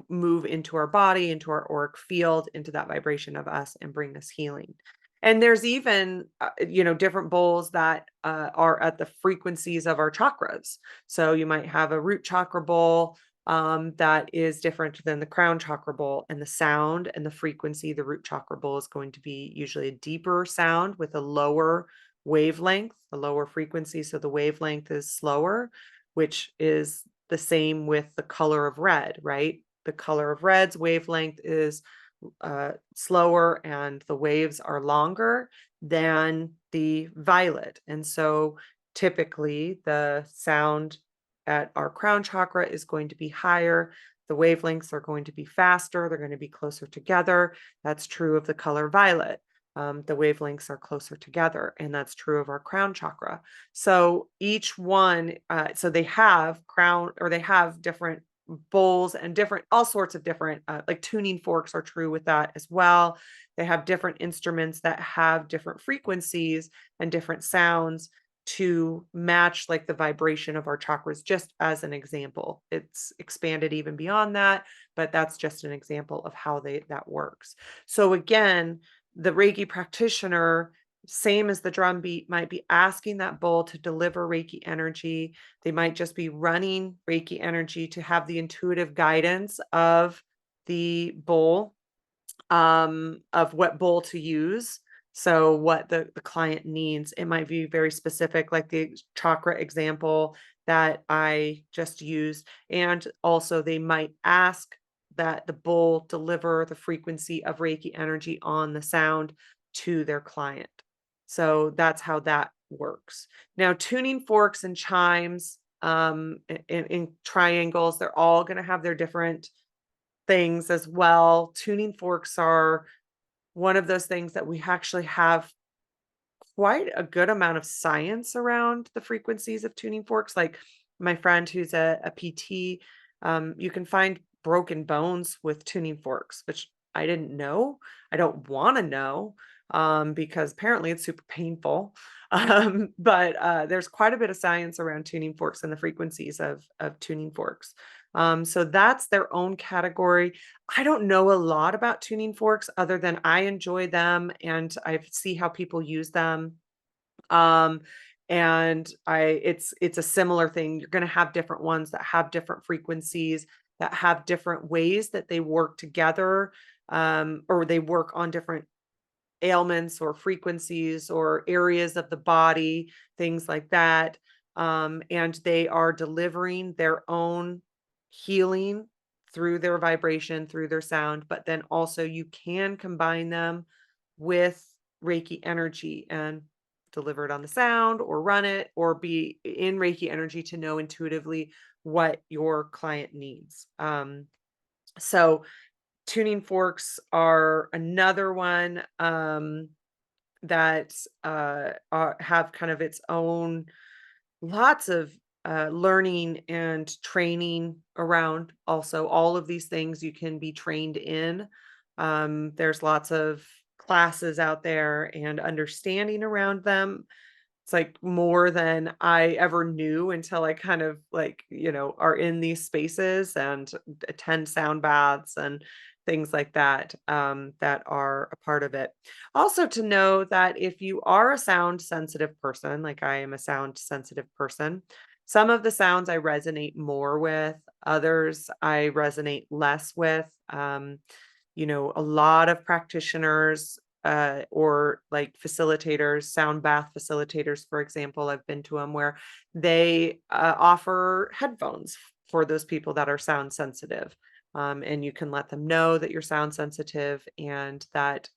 move into our body, into our auric field, into that vibration of us and bring us healing. And there's even, different bowls that are at the frequencies of our chakras. So you might have a root chakra bowl that is different than the crown chakra bowl, and the sound and the frequency, the root chakra bowl is going to be usually a deeper sound with a lower wavelength, a lower frequency. So the wavelength is slower, which is the same with the color of red, right? The color of red's wavelength is slower and the waves are longer than the violet. And so typically the sound at our crown chakra is going to be higher. The wavelengths are going to be faster. They're going to be closer together. That's true of the color violet. The wavelengths are closer together, and that's true of our crown chakra. So each one, so they have crown, or they have different bowls and different, all sorts of different, like tuning forks are true with that as well. They have different instruments that have different frequencies and different sounds to match like the vibration of our chakras, just as an example. It's expanded even beyond that, but that's just an example of how that works. So again, the Reiki practitioner, same as the drum beat, might be asking that bowl to deliver Reiki energy. They might just be running Reiki energy to have the intuitive guidance of the bowl, of what bowl to use. So what the client needs. It might be very specific, like the chakra example that I just used. And also they might ask that the bowl deliver the frequency of Reiki energy on the sound to their client. So that's how that works. Now, tuning forks and chimes, in triangles, they're all going to have their different things as well. Tuning forks are one of those things that we actually have quite a good amount of science around the frequencies of tuning forks. Like my friend who's a PT, you can find broken bones with tuning forks, which I didn't know. I don't want to know, because apparently it's super painful. But there's quite a bit of science around tuning forks and the frequencies of tuning forks. So that's their own category. I don't know a lot about tuning forks other than I enjoy them and I see how people use them. Um, and it's a similar thing. You're going to have different ones that have different frequencies, that have different ways that they work together, or they work on different ailments or frequencies or areas of the body, things like that. And they are delivering their own healing through their vibration, through their sound, but then also you can combine them with Reiki energy and deliver it on the sound or run it or be in Reiki energy to know intuitively what your client needs. So tuning forks are another one that have kind of its own lots of learning and training around. Also, all of these things you can be trained in. There's lots of classes out there and understanding around them. It's like more than I ever knew until I kind of like, are in these spaces and attend sound baths and things like that, that are a part of it. Also, to know that if you are a sound sensitive person, like I am a sound sensitive person, some of the sounds I resonate more with, others I resonate less with. A lot of practitioners or like facilitators, sound bath facilitators, for example, I've been to them where they offer headphones for those people that are sound sensitive. And you can let them know that you're sound sensitive and that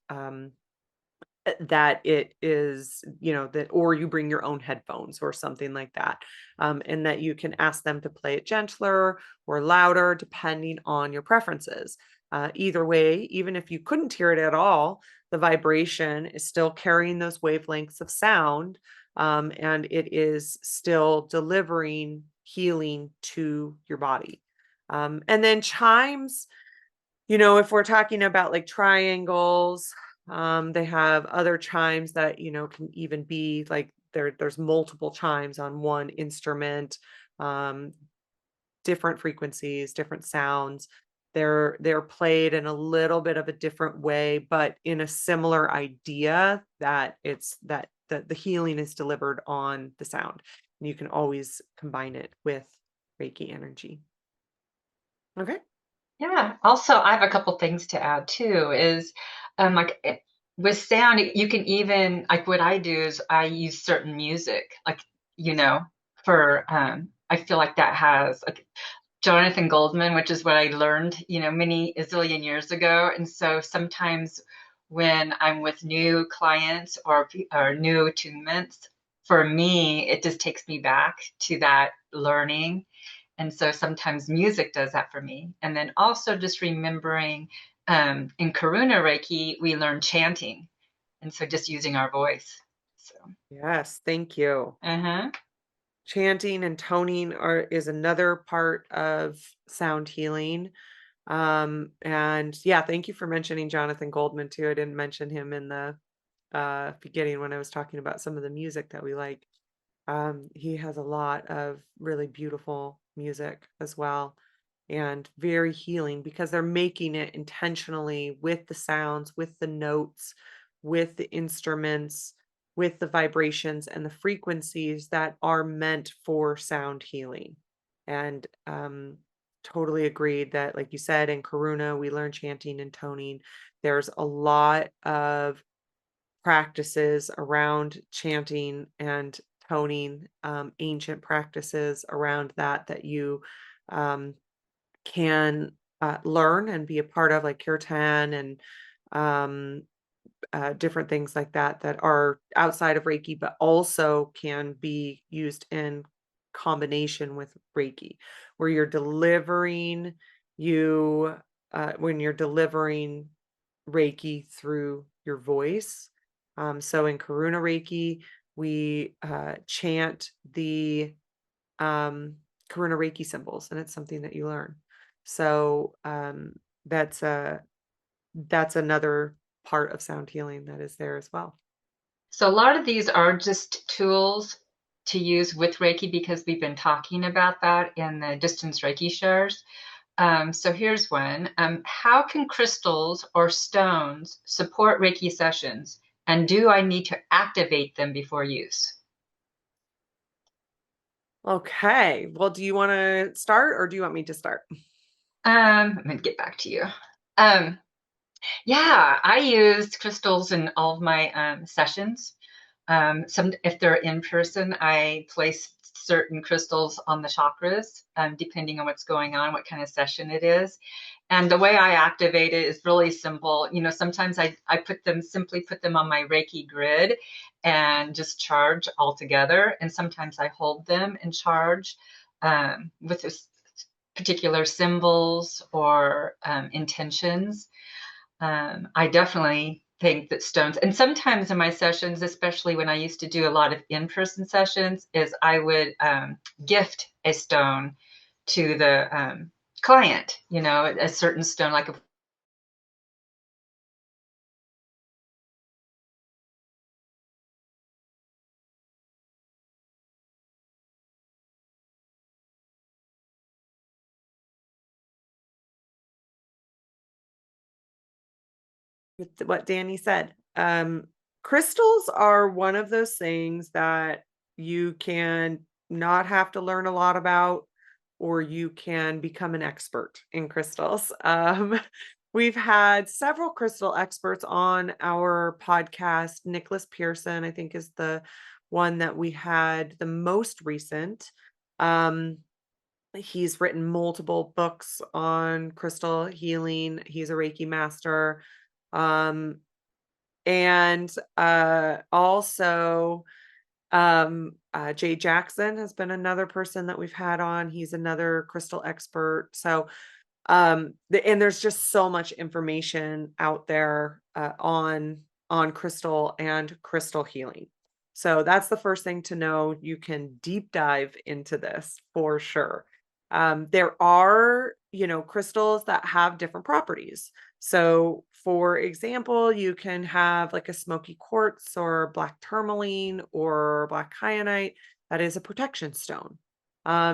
that it is, that, or you bring your own headphones or something like that. And that you can ask them to play it gentler or louder, depending on your preferences. Either way, even if you couldn't hear it at all, the vibration is still carrying those wavelengths of sound, and it is still delivering healing to your body. And then chimes, if we're talking about like triangles, they have other chimes that, can even be like there's multiple chimes on one instrument, um, different frequencies, different sounds. They're played in a little bit of a different way, but in a similar idea that it's that the healing is delivered on the sound. And you can always combine it with Reiki energy. Okay. Yeah. Also, I have a couple things to add too. Is like with sound, you can even like what I do is I use certain music, like you know, for I feel like that has like Jonathan Goldman, which is what I learned, many a zillion years ago. And so sometimes when I'm with new clients or new attunements, for me, it just takes me back to that learning. And so sometimes music does that for me. And then also just remembering in Karuna Reiki, we learn chanting. And so just using our voice. So, Yes, thank you. uh-huh. Chanting and toning is another part of sound healing. And yeah, thank you for mentioning Jonathan Goldman too. I didn't mention him in the beginning when I was talking about some of the music that we like. He has a lot of really beautiful music as well, and very healing because they're making it intentionally with the sounds, with the notes, with the instruments, with the vibrations and the frequencies that are meant for sound healing. And totally agreed that, like you said, in Karuna, we learn chanting and toning. There's a lot of practices around chanting and toning, ancient practices around that you um, can learn and be a part of, like kirtan and um, different things like that are outside of Reiki, but also can be used in combination with Reiki, where you're delivering you when you're delivering Reiki through your voice. So in Karuna Reiki, we chant the Karuna Reiki symbols, and it's something that you learn. So that's a that's another part of sound healing that is there as well. So a lot of these are just tools to use with Reiki because we've been talking about that in the distance Reiki shares. So here's one. How can crystals or stones support Reiki sessions? And do I need to activate them before use? Okay. Well, do you want to start or do you want me to start? I'm going to get back to you. Um, yeah, I use crystals in all of my sessions. Some, if they're in person, I place certain crystals on the chakras, depending on what's going on, what kind of session it is. And the way I activate it is really simple. Sometimes I simply put them on my Reiki grid and just charge all together. And sometimes I hold them and charge with this particular symbols or intentions. I definitely think that stones, and sometimes in my sessions, especially when I used to do a lot of in-person sessions, is I would gift a stone to the client, a certain stone, like a With what Danny said. Crystals are one of those things that you can not have to learn a lot about, or you can become an expert in crystals. We've had several crystal experts on our podcast. Nicholas Pearson, I think, is the one that we had the most recent. Um, He's written multiple books on crystal healing. He's a Reiki master. Um, and also Jay Jackson has been another person that we've had on. He's another crystal expert. So and there's just so much information out there on crystal and crystal healing. So that's the first thing to know. You can deep dive into this for sure. There are, crystals that have different properties. So for example, you can have like a smoky quartz or black tourmaline or black kyanite that is a protection stone.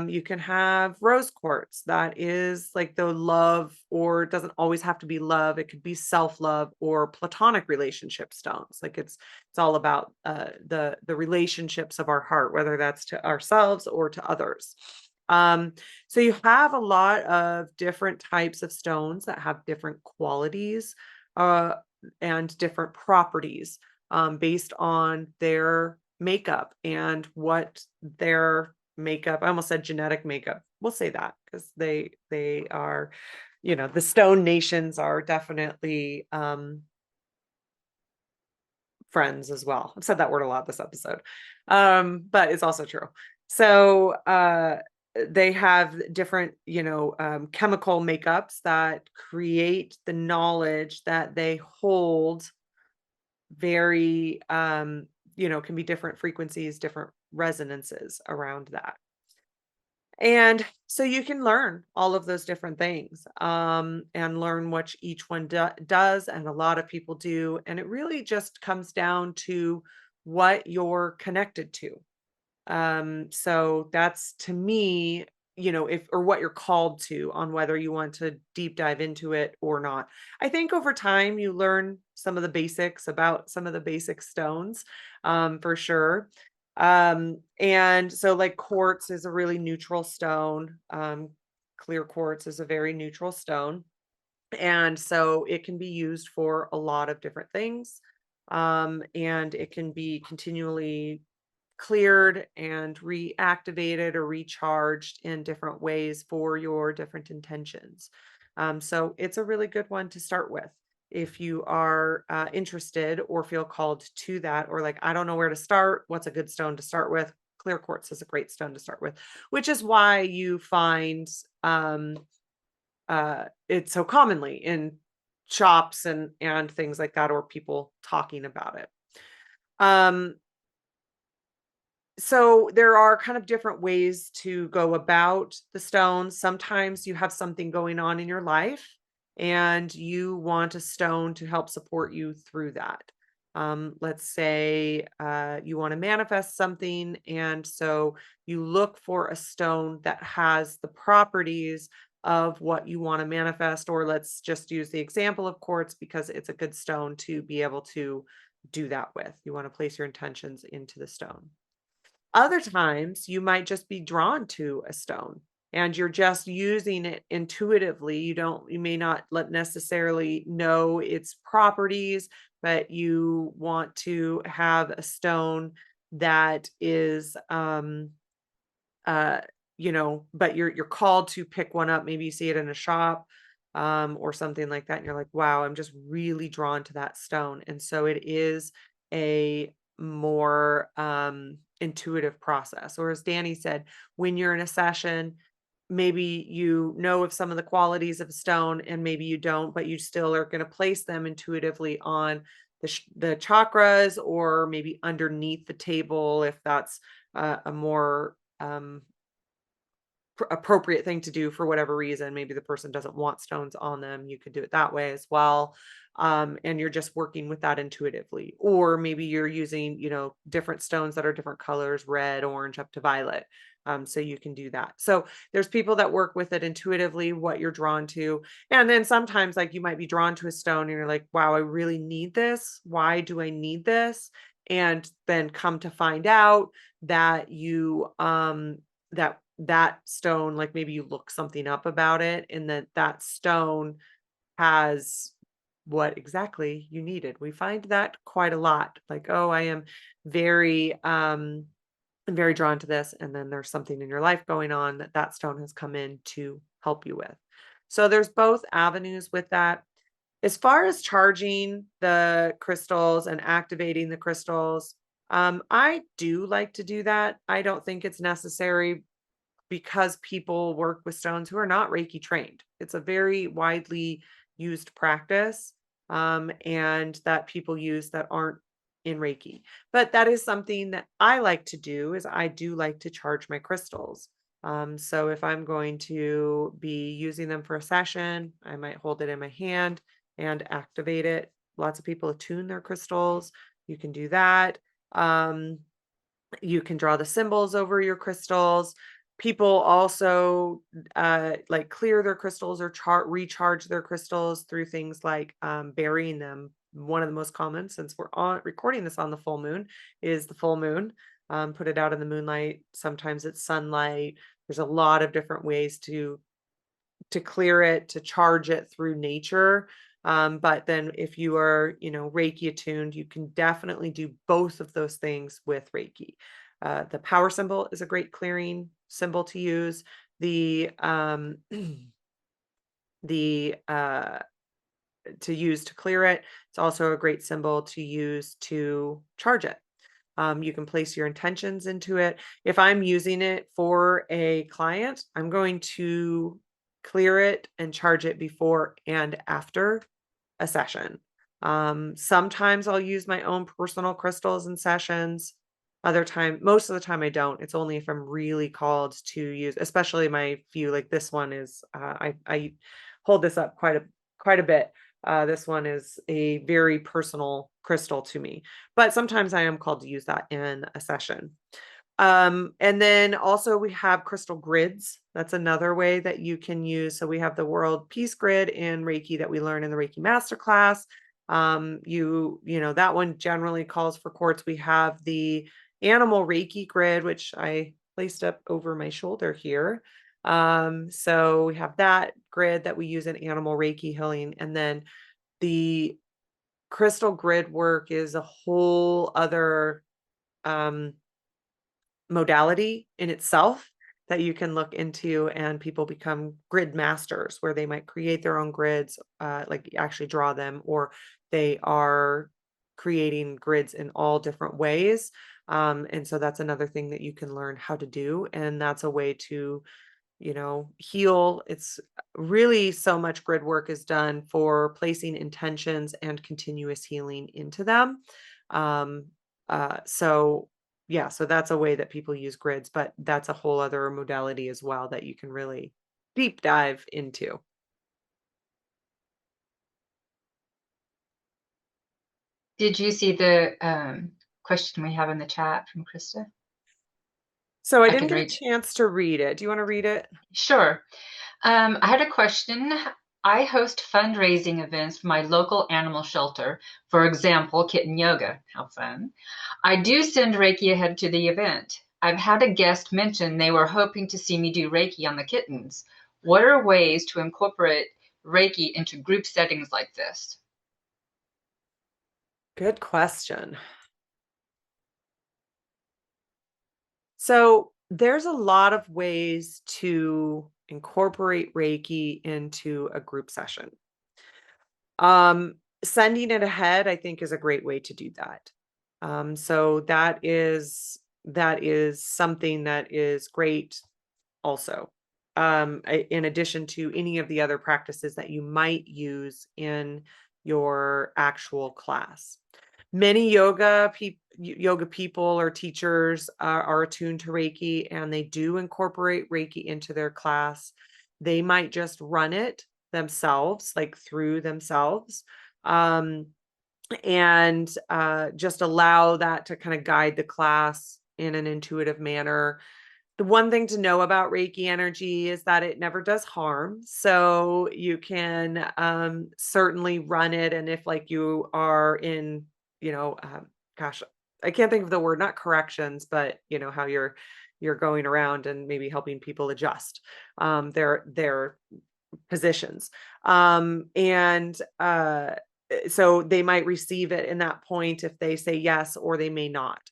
You can have rose quartz that is like the love, or it doesn't always have to be love. It could be self-love or platonic relationship stones. Like it's all about the relationships of our heart, whether that's to ourselves or to others. Um, so you have a lot of different types of stones that have different qualities uh, and different properties based on their makeup and what their makeup. I almost said genetic makeup. We'll say that because they are, the stone nations are definitely friends as well. I've said that word a lot this episode. But it's also true. So they have different, chemical makeups that create the knowledge that they hold very can be different frequencies, different resonances around that. And so you can learn all of those different things and learn what each one does. And a lot of people do. And it really just comes down to what you're connected to. So that's to me, if or what you're called to on whether you want to deep dive into it or not. I think over time you learn some of the basics about some of the basic stones, for sure. And so like quartz is a really neutral stone. Clear quartz is a very neutral stone. And so it can be used for a lot of different things. And it can be continually cleared and reactivated or recharged in different ways for your different intentions. So it's a really good one to start with if you are interested or feel called to that, or like, I don't know where to start. What's a good stone to start with? Clear quartz is a great stone to start with, which is why you find it so commonly in shops and things like that, or people talking about it. Um, so there are kind of different ways to go about the stones. Sometimes you have something going on in your life and you want a stone to help support you through that. Let's say you want to manifest something, and so you look for a stone that has the properties of what you want to manifest, or let's just use the example of quartz because it's a good stone to be able to do that with. You want to place your intentions into the stone. Other times, you might just be drawn to a stone and you're just using it intuitively. You may not necessarily know its properties, but you want to have a stone that is uh but you're called to pick one up. Maybe you see it in a shop or something like that and you're like, wow, I'm just really drawn to that stone. And so it is a more intuitive process. Or as Danny said, when you're in a session, maybe you know of some of the qualities of a stone and maybe you don't, but you still are going to place them intuitively on the chakras, or maybe underneath the table if that's a more appropriate thing to do for whatever reason. Maybe the person doesn't want stones on them. You could do it that way as well. And you're just working with that intuitively. Or maybe you're using, different stones that are different colors, red, orange, up to violet. So you can do that. So there's people that work with it intuitively, what you're drawn to. And then sometimes like you might be drawn to a stone and you're like, wow, I really need this. Why do I need this? And then come to find out that that stone, like maybe you look something up about it and that stone has what exactly you needed. We find that quite a lot. Like, oh, I am very and very drawn to this, and then there's something in your life going on that that stone has come in to help you with. So there's both avenues with that. As far as charging the crystals and activating the crystals, I do like to do that. I don't think it's necessary because people work with stones who are not Reiki trained. It's a very widely used practice, and that people use that aren't in Reiki. But that is something that I like to do is I do like to charge my crystals. So if I'm going to be using them for a session, I might hold it in my hand and activate it. Lots of people attune their crystals. You can do that. Um, you can draw the symbols over your crystals. People also like clear their crystals or recharge their crystals through things like burying them. One of the most common, since we're on recording this on the full moon, is the full moon. Put it out in the moonlight. Sometimes it's sunlight. There's a lot of different ways to clear it, to charge it through nature. But then if you are, Reiki attuned, you can definitely do both of those things with Reiki. The power symbol is a great clearing symbol to use. The the to use to clear it. It's also a great symbol to use to charge it. You can place your intentions into it. If I'm using it for a client, I'm going to clear it and charge it before and after a session. Sometimes I'll use my own personal crystals in sessions. Most of the time I don't. It's only if I'm really called to use, especially my few, like this one is, I hold this up quite a bit. This one is a very personal crystal to me, but sometimes I am called to use that in a session. And then also we have crystal grids. That's another way that you can use. So we have the World Peace Grid in Reiki that we learn in the Reiki Masterclass. That one generally calls for quartz. We have the Animal Reiki grid, which I placed up over my shoulder here. So we have that grid that we use in Animal Reiki healing. And then the crystal grid work is a whole other modality in itself that you can look into, and people become grid masters where they might create their own grids, like actually draw them, or they are creating grids in all different ways. And so that's another thing that you can learn how to do. And that's a way to heal. It's really so much grid work is done for placing intentions and continuous healing into them. Um, so yeah, so that's a way that people use grids, but that's a whole other modality as well that you can really deep dive into. Did you see the question we have in the chat from Krista? So I I didn't can get a read it. chance to read it. Do you want to read it? Sure. I had a question. I host fundraising events for my local animal shelter, for example, kitten yoga. How fun. I do send Reiki ahead to the event. I've had a guest mention they were hoping to see me do Reiki on the kittens. What are ways to incorporate Reiki into group settings like this? Good question. So there's a lot of ways to incorporate Reiki into a group session. Sending it ahead, I think, is a great way to do that. So that is something that is great also. In addition to any of the other practices that you might use in your actual class. Many yoga people or teachers are attuned to Reiki, and they do incorporate Reiki into their class. They might just run it themselves, like through themselves, um, and just allow that to kind of guide the class in an intuitive manner. The one thing to know about Reiki energy is that it never does harm. So you can certainly run it. And if like you are in, gosh, I can't think of the word, not corrections, but how you're going around and maybe helping people adjust their positions. And so they might receive it in that point if they say yes, or they may not.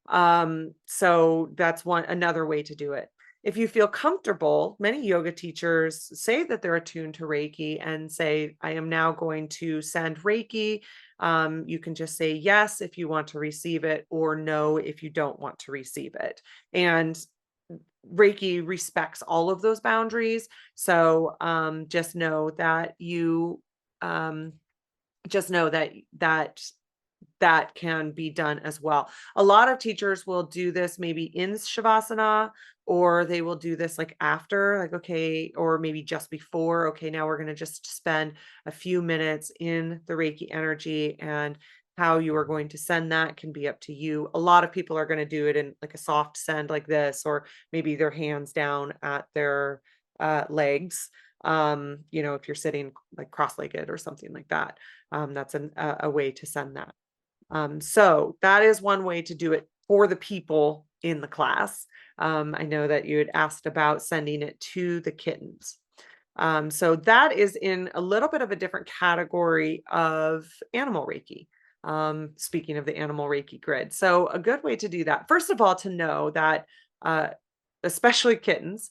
So that's another way to do it. If you feel comfortable, many yoga teachers say that they're attuned to Reiki and say, I am now going to send Reiki. You can just say yes if you want to receive it, or no if you don't want to receive it. And Reiki respects all of those boundaries. So just know that um, that can be done as well. A lot of teachers will do this maybe in Shavasana, or they will do this like after, like, okay, or maybe just before. Okay, now we're going to just spend a few minutes in the Reiki energy, and how you are going to send that can be up to you. A lot of people are going to do it in like a soft send like this, or maybe their hands down at their legs. If you're sitting like cross-legged or something like that, that's a way to send that. So that is one way to do it for the people in the class. I know that you had asked about sending it to the kittens. So that is in a little bit of a different category of Animal Reiki. Speaking of the Animal Reiki grid. So a good way to do that, first of all, to know that, uh, especially kittens,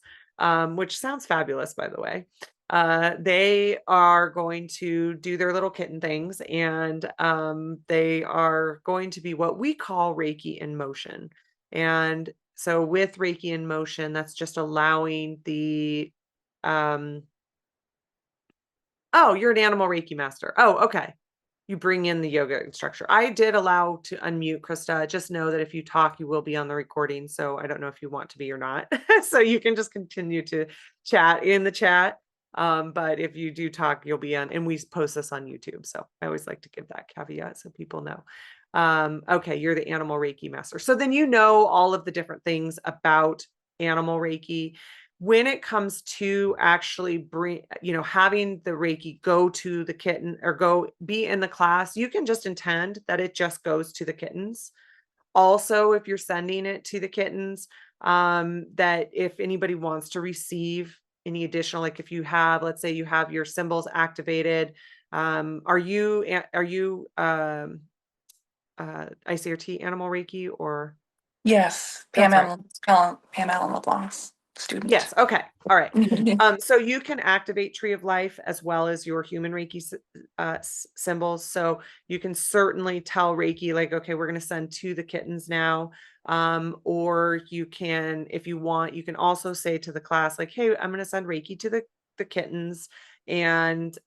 which sounds fabulous, by the way, they are going to do their little kitten things, and they are going to be what we call Reiki in motion. And so with Reiki in motion, that's just allowing the um oh, you're an animal Reiki master. Oh, okay. You bring in the yoga instructor. I did allow to unmute Krista. Just know that if you talk, you will be on the recording. So I don't know if you want to be or not. So you can just continue to chat in the chat. But if you do talk, you'll be on, and we post this on YouTube. So I always like to give that caveat so people know. Okay, you're the animal Reiki master. So then you know all of the different things about animal Reiki. When it comes to actually having the Reiki go to the kitten or go be in the class, you can just intend that it just goes to the kittens. Also, if you're sending it to the kittens, that if anybody wants to receive any additional, like if you have, let's say you have your symbols activated, are you ICRT Animal Reiki, or Yes, that's right? Pam Allen LeBlanc's student. Yes. Okay. All right. So you can activate Tree of Life as well as your human Reiki symbols. So you can certainly tell Reiki, like, okay, we're going to send to the kittens now. Or you can, if you want, you can also say to the class, like, hey, I'm going to send Reiki to the kittens. And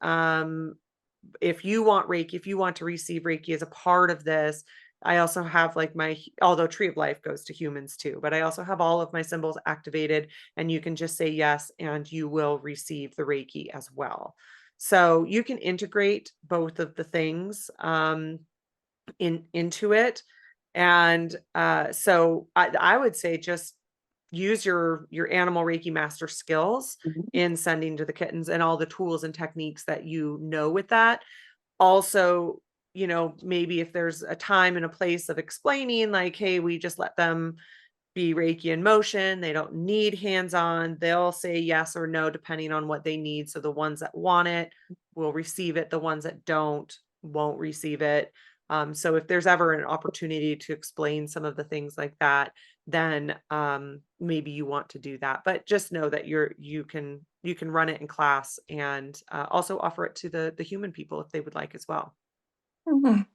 if you want Reiki, if you want to receive Reiki as a part of this, I also have like although Tree of Life goes to humans too, but I also have all of my symbols activated, and you can just say yes, and you will receive the Reiki as well. So you can integrate both of the things into it. And so I would say just use your animal Reiki master skills in sending to the kittens, and all the tools and techniques that you know with that. Also, maybe if there's a time and a place of explaining, like, hey, we just let them be Reiki in motion. They don't need hands-on. They'll say yes or no depending on what they need. So the ones that want it will receive it. The ones that don't won't receive it. So if there's ever an opportunity to explain some of the things like that, then maybe you want to do that. But just know that you can run it in class, and also offer it to the human people if they would like as well. Mhm.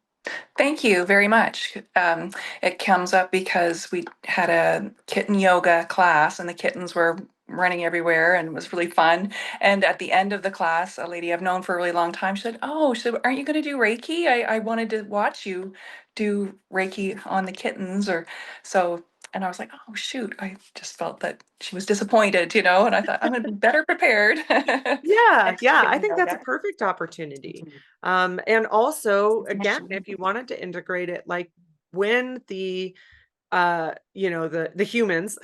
Thank you very much. It comes up because we had a kitten yoga class and the kittens were running everywhere and it was really fun. And at the end of the class, a lady I've known for a really long time, she said, aren't you going to do Reiki? I wanted to watch you do Reiki on the kittens or so. And I was like, oh, shoot. I just felt that she was disappointed, and I thought I'm going to be better prepared. Yeah, Next yeah, I kitten think that's a yoga. perfect opportunity. And also, again, Mhm. if you wanted to integrate it, like when the humans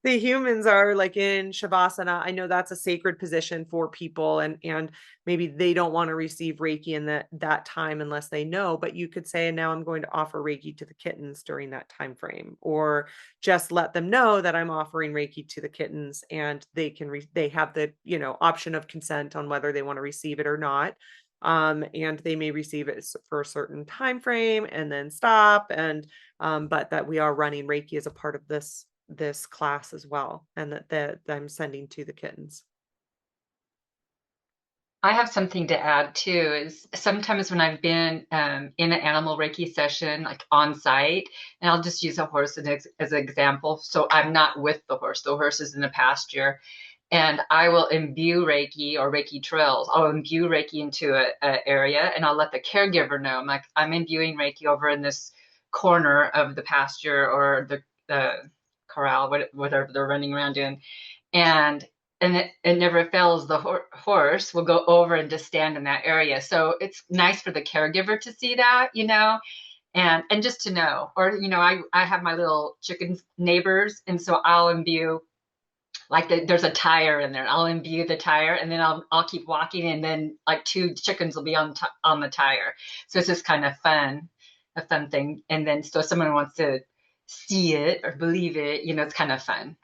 the humans are like in Shavasana, I know that's a sacred position for people, and maybe they don't want to receive Reiki in that time unless they know, but you could say, now I'm going to offer Reiki to the kittens during that time frame, or just let them know that I'm offering Reiki to the kittens, and they have the option of consent on whether they want to receive it or not. and they may receive it for a certain time frame and then stop. And but that we are running Reiki as a part of this class as well, and that I'm sending to the kittens. I have something to add too, is sometimes when I've been in an animal Reiki session, like on site, and I'll just use a horse as an example. So I'm not with the horse is in the pasture, and I will imbue Reiki or Reiki trails. I'll imbue Reiki into a area, and I'll let the caregiver know. I'm like, I'm imbuing Reiki over in this corner of the pasture or the corral, whatever they're running around in, and it never fails. The horse will go over and just stand in that area. So it's nice for the caregiver to see that, and just to know. Or I have my little chicken neighbors, and so I'll imbue, like there's a tire in there. I'll imbue the tire, and then I'll keep walking, and then like two chickens will be on the tire. So it's just kind of fun, a fun thing. And then so if someone wants to see it or believe it, it's kind of fun.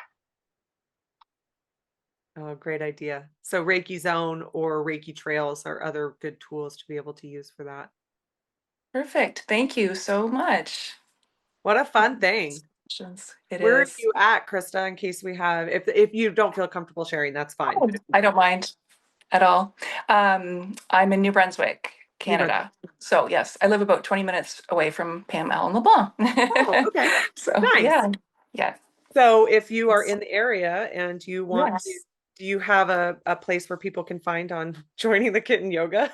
Oh, great idea. So Reiki Zone or Reiki Trails are other good tools to be able to use for that. Perfect. Thank you so much. What a fun thing. It Where are is. you at, Krista, in case we have, if you don't feel comfortable sharing, that's fine. Oh, I don't mind at all. I'm in New Brunswick, New Brunswick. Canada. So yes, I live about 20 minutes away from Pam Allen LeBlanc. Oh, okay. So Nice. yeah. So if you are in the area and you want to, Yes. do you have a place where people can find on joining the kitten yoga?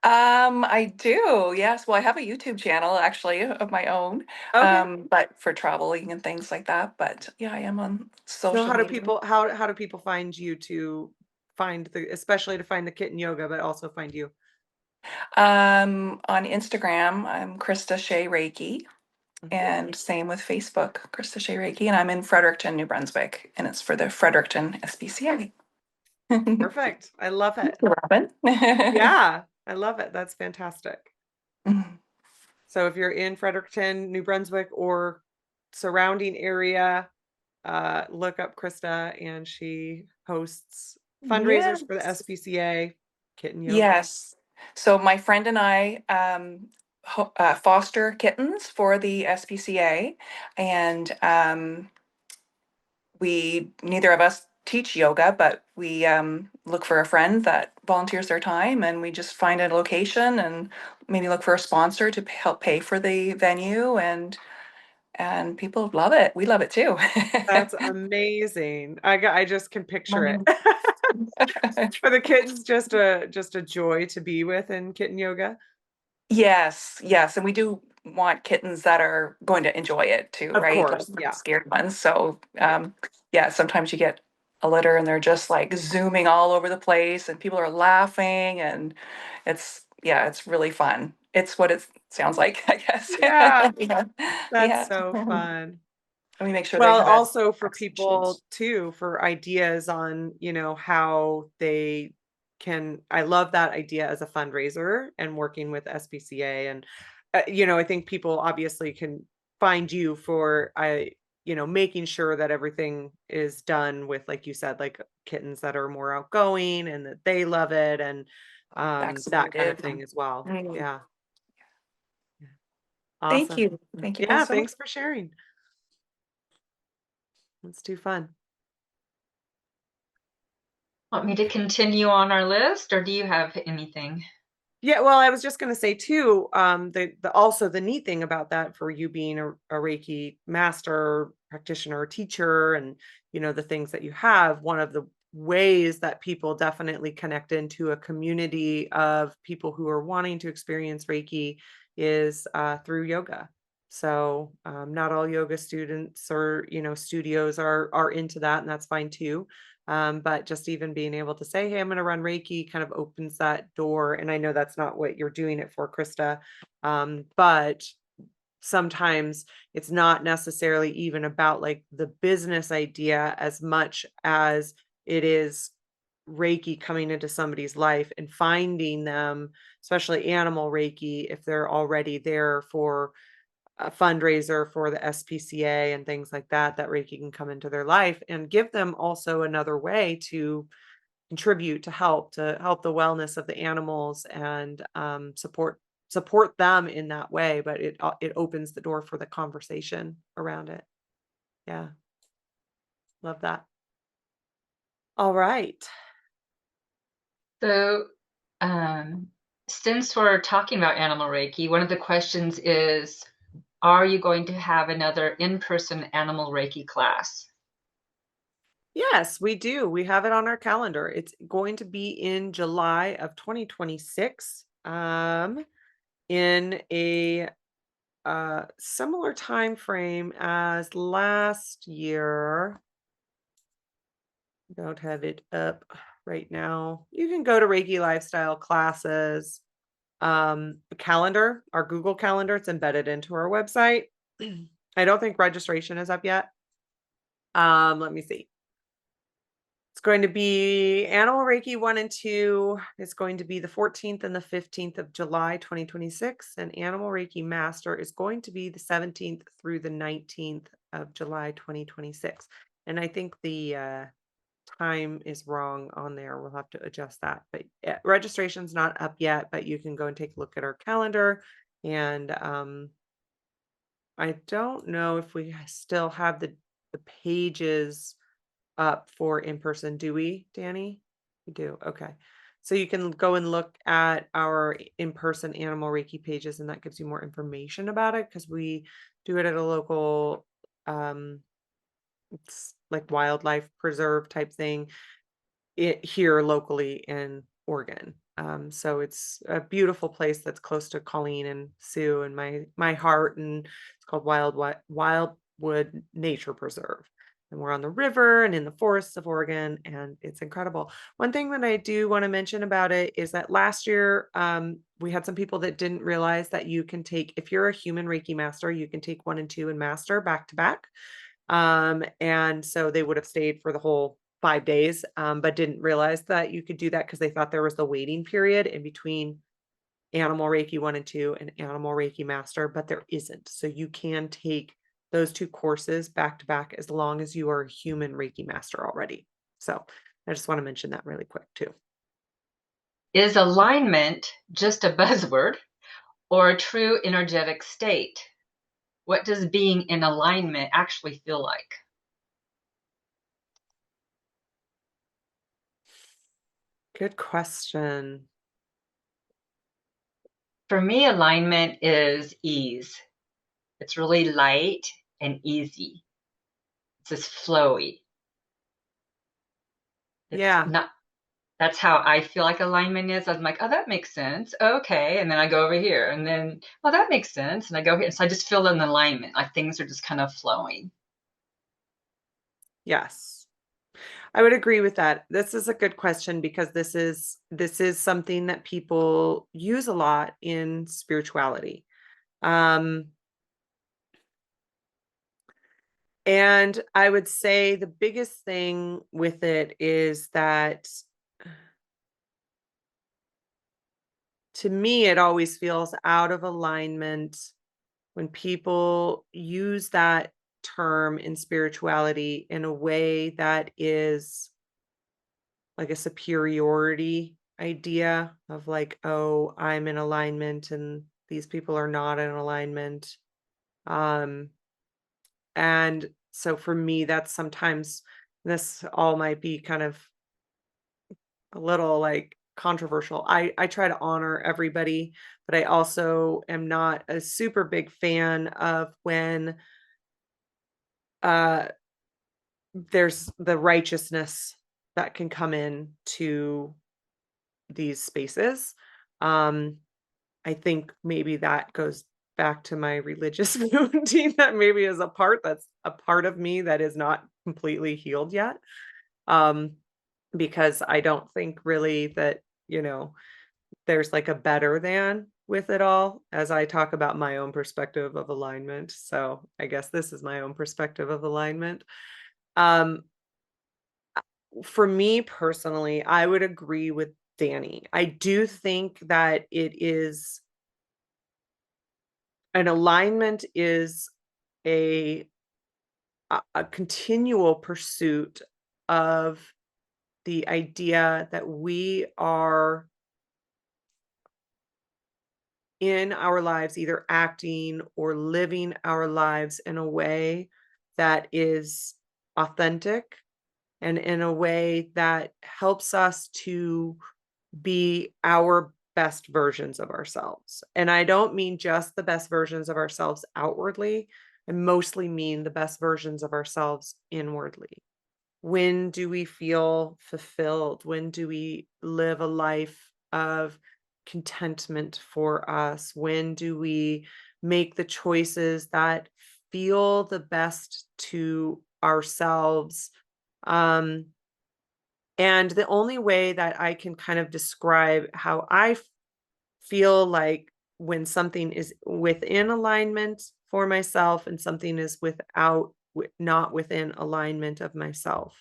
I do. Yes. Well, I have a YouTube channel actually of my own, Okay. but for traveling and things like that. But yeah, I am on So social how do media. people how do people find you to find especially to find the kitten yoga, but also find you? On Instagram, I'm Krista Shea Reiki, Okay. and same with Facebook, Krista Shea Reiki, and I'm in Fredericton, New Brunswick, and it's for the Fredericton SPCA. Thank Perfect. I love it. you, Robin. Yeah, I love it. That's fantastic. So if you're in Fredericton, New Brunswick, or surrounding area, look up Krista, and she hosts fundraisers for the Yes. SPCA, kitten yoga. Yes. So my friend and I foster kittens for the SPCA, and we neither of us teach yoga, but we look for a friend that volunteers their time, and we just find a location and maybe look for a sponsor to help pay for the venue, and people love it. We love it too. That's amazing. I just can picture it. Money. Are the kittens just a joy to be with in kitten yoga? Yes, yes, and we do want kittens that are going to enjoy it too, Of right? Like course, not yeah. scared ones. So, Yeah. yeah, sometimes you get a litter and they're just like zooming all over the place, and people are laughing, and yeah, it's really fun. It's what it sounds like, I guess. Yeah, Yeah, that's yeah. so And fun. we make sure they Well, have a also for vaccinations. people too, for ideas on, how they can, I love that idea as a fundraiser and working with SPCA. And, I think people obviously can find you for, making sure that everything is done with, like you said, like kittens that are more outgoing and that they love it, and that kind of Vaccinated. thing as well. Mm. Yeah. Thank Awesome. you. Thank you both Yeah. so much. Thanks for sharing. It's too fun. Want me to continue on our list, or do you have anything? Yeah, well, I was just going to say too, the also the neat thing about that, for you being a Reiki master, practitioner, teacher, and the things that you have, one of the ways that people definitely connect into a community of people who are wanting to experience Reiki is through yoga. So not all yoga students or studios are into that, and that's fine too. But just even being able to say, hey, I'm going to run Reiki kind of opens that door. And I know that's not what you're doing it for, Krista. But sometimes it's not necessarily even about like the business idea as much as it is Reiki coming into somebody's life and finding them, especially animal Reiki, if they're already there for a fundraiser for the SPCA and things like that, that Reiki can come into their life and give them also another way to, contribute to help the wellness of the animals and support them in that way, but it opens the door for the conversation around it. Yeah. Love that. All right. So, since we're talking about Animal Reiki, one of the questions is, are you going to have another in-person Animal Reiki class? Yes, we do. We have it on our calendar. It's going to be in July of 2026, in a similar time frame as last year. Don't have it up right now. You can go to Reiki Lifestyle Classes calendar, our Google Calendar. It's embedded into our website. I don't think registration is up yet. Let me see. It's going to be Animal Reiki 1 and 2. It's going to be the 14th and the 15th of July, 2026. And Animal Reiki Master is going to be the 17th through the 19th of July, 2026. And I think the time is wrong on there. We'll have to adjust that. But registration's not up yet, but you can go and take a look at our calendar. And I don't know if we still have the pages up for in-person. Do we, Danny? We do. Okay. So you can go and look at our in-person Animal Reiki pages, and that gives you more information about it, because we do it at a local, it's like wildlife preserve type thing here locally in Oregon. So it's a beautiful place that's close to Colleen and Sue and my heart, and it's called Wildwood Nature Preserve. And we're on the river and in the forests of Oregon, and it's incredible. One thing that I do want to mention about it is that last year we had some people that didn't realize that you can take, if you're a human Reiki master, you can take 1 and 2 and master back to back. And so they would have stayed for the whole 5 days, but didn't realize that you could do that because they thought there was the waiting period in between Animal Reiki 1 and 2 and Animal Reiki Master, but there isn't. So you can take those 2 courses back to back as long as you are a human Reiki Master already. So I just want to mention that really quick too. Is alignment just a buzzword or a true energetic state? What does being in alignment actually feel like? Good question. For me, alignment is ease. It's really light and easy. It's just flowy. It's Yeah. not, that's how I feel like alignment is. I'm like, oh, that makes sense. Okay. And then I go over here and then, oh, that makes sense. And I go here. So I just feel an alignment, like things are just kind of flowing. Yes. I would agree with that. This is a good question because this is something that people use a lot in spirituality. And I would say the biggest thing with it is that to me, it always feels out of alignment when people use that term in spirituality in a way that is like a superiority idea of like, oh, I'm in alignment and these people are not in alignment. And so for me, that's sometimes, this all might be kind of a little like controversial. I try to honor everybody, but I also am not a super big fan of when uh there's the righteousness that can come in to these spaces. Um, I think maybe that goes back to my religious wounding, that maybe is that's a part of me that is not completely healed yet. Um, because I don't think really that, there's like a better than with it all, as I talk about my own perspective of alignment. So I guess this is my own perspective of alignment. Um, for me personally, I would agree with Danny. I do think that it is an alignment is a continual pursuit of the idea that we are in our lives, either acting or living our lives in a way that is authentic and in a way that helps us to be our best versions of ourselves. And I don't mean just the best versions of ourselves outwardly, I mostly mean the best versions of ourselves inwardly. When do we feel fulfilled? When do we live a life of contentment for us? When do we make the choices that feel the best to ourselves? Um, and the only way that I can kind of describe how I feel like when something is within alignment for myself and something is not within alignment of myself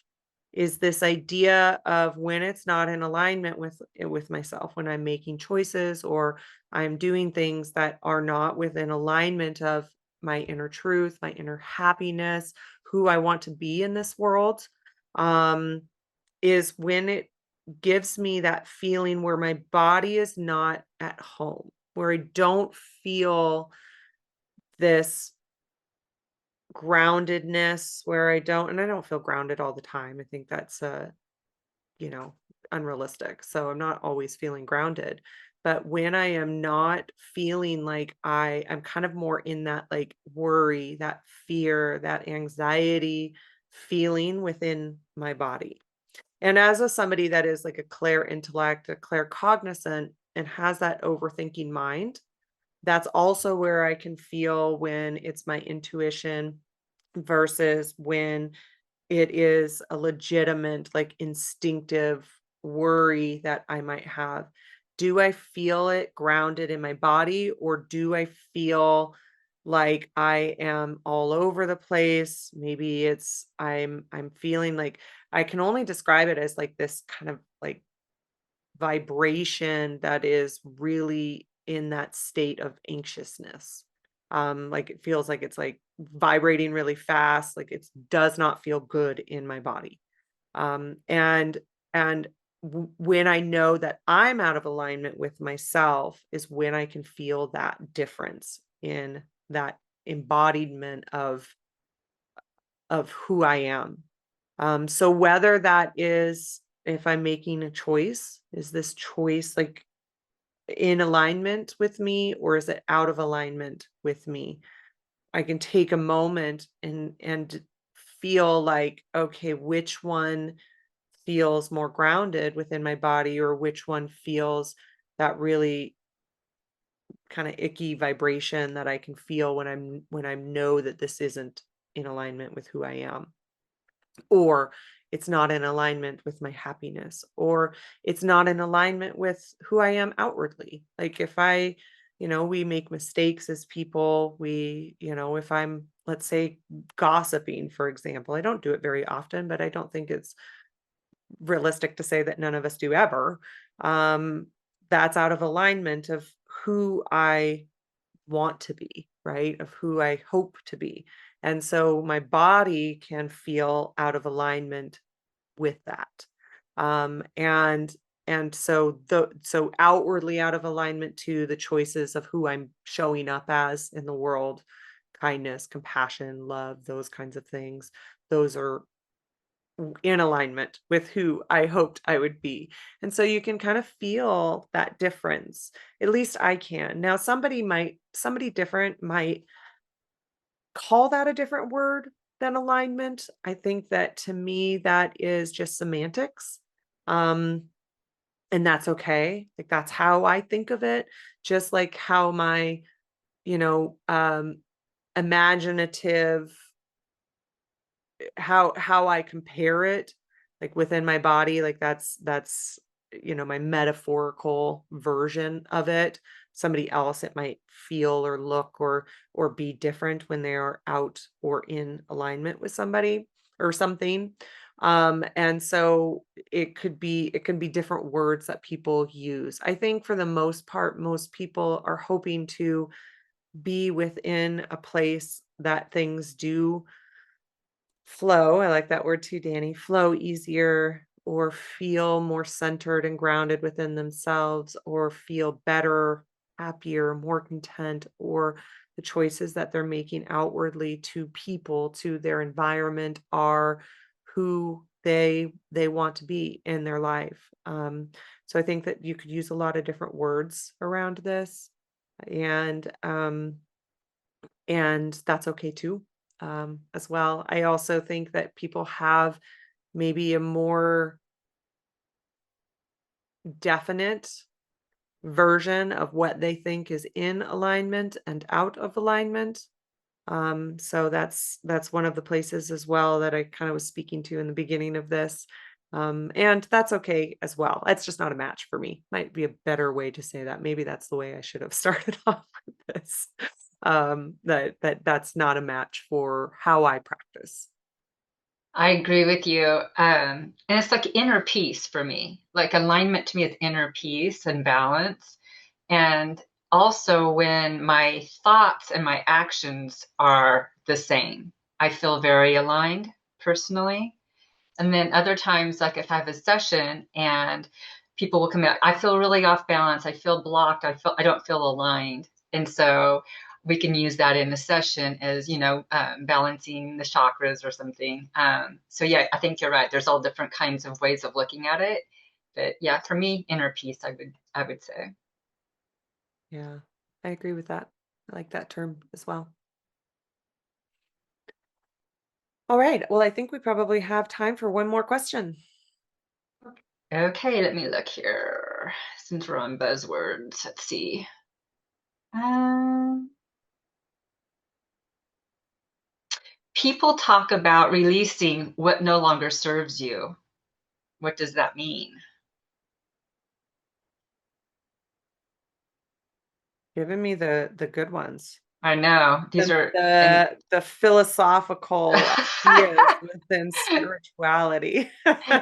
is this idea of when it's not in alignment with myself, when I'm making choices or I'm doing things that are not within alignment of my inner truth, my inner happiness, who I want to be in this world, um, is when it gives me that feeling where my body is not at home, where I don't feel this groundedness, where I don't feel grounded all the time. I think that's you know, unrealistic. So I'm not always feeling grounded. But when I am not feeling like I'm kind of more in that like worry, that fear, that anxiety feeling within my body. And as somebody that is like a clair intellect, a clair cognizant, and has that overthinking mind, that's also where I can feel when it's my intuition versus when it is a legitimate, like instinctive worry that I might have. Do I feel it grounded in my body, or do I feel like I am all over the place? Maybe I'm feeling like I can only describe it as like this kind of like vibration that is really in that state of anxiousness. Like it feels like it's like vibrating really fast, like it does not feel good in my body. And when I know that I'm out of alignment with myself is when I can feel that difference in that embodiment of who I am. So whether that is if I'm making a choice, is this choice like in alignment with me or is it out of alignment with me? I can take a moment and feel like, okay, which one feels more grounded within my body or which one feels that really kind of icky vibration that I can feel when I know that this isn't in alignment with who I am, or it's not in alignment with my happiness, or it's not in alignment with who I am outwardly. Like if we make mistakes as people, if I'm, let's say, gossiping, for example, I don't do it very often, but I don't think it's realistic to say that none of us do ever. Um, that's out of alignment of who I want to be, right? Of who I hope to be. And so my body can feel out of alignment with that. And so outwardly out of alignment to the choices of who I'm showing up as in the world, kindness, compassion, love, those kinds of things. Those are in alignment with who I hoped I would be. And so you can kind of feel that difference. At least I can. Now somebody different might call that a different word than alignment. I think that to me that is just semantics. Um and that's okay. Like that's how I think of it, just like how my, you know, imaginative how I compare it, like, within my body, like, that's my metaphorical version of it. Somebody else, it might feel or look or be different when they are out or in alignment with somebody or something. And so it can be different words that people use. I think for the most part, most people are hoping to be within a place that things do flow, I like that word too, Danny, flow easier or feel more centered and grounded within themselves, or feel better, happier, more content, or the choices that they're making outwardly to people, to their environment, are who they want to be in their life. So I think that you could use a lot of different words around this, and that's okay too, as well. I also think that people have maybe a more definite version of what they think is in alignment and out of alignment. So that's one of the places as well that I kind of was speaking to in the beginning of this. And that's okay as well. It's just not a match for me. Might be a better way to say that. Maybe that's the way I should have started off with this. That's not a match for how I practice. I agree with you. And it's like inner peace for me. Like alignment to me is inner peace and balance. And also when my thoughts and my actions are the same, I feel very aligned personally. And then other times, like if I have a session and people will come out, I feel really off balance. I feel blocked. I don't feel aligned. And so we can use that in a session as, balancing the chakras or something. So yeah, I think you're right. There's all different kinds of ways of looking at it. But yeah, for me, inner peace, I would say. Yeah, I agree with that. I like that term as well. All right. Well, I think we probably have time for one more question. Okay, let me look here. Since we're on buzzwords, let's see. Um, People talk about releasing what no longer serves you. What does that mean? Giving me the good ones. I know these The are, and the philosophical ideas within spirituality.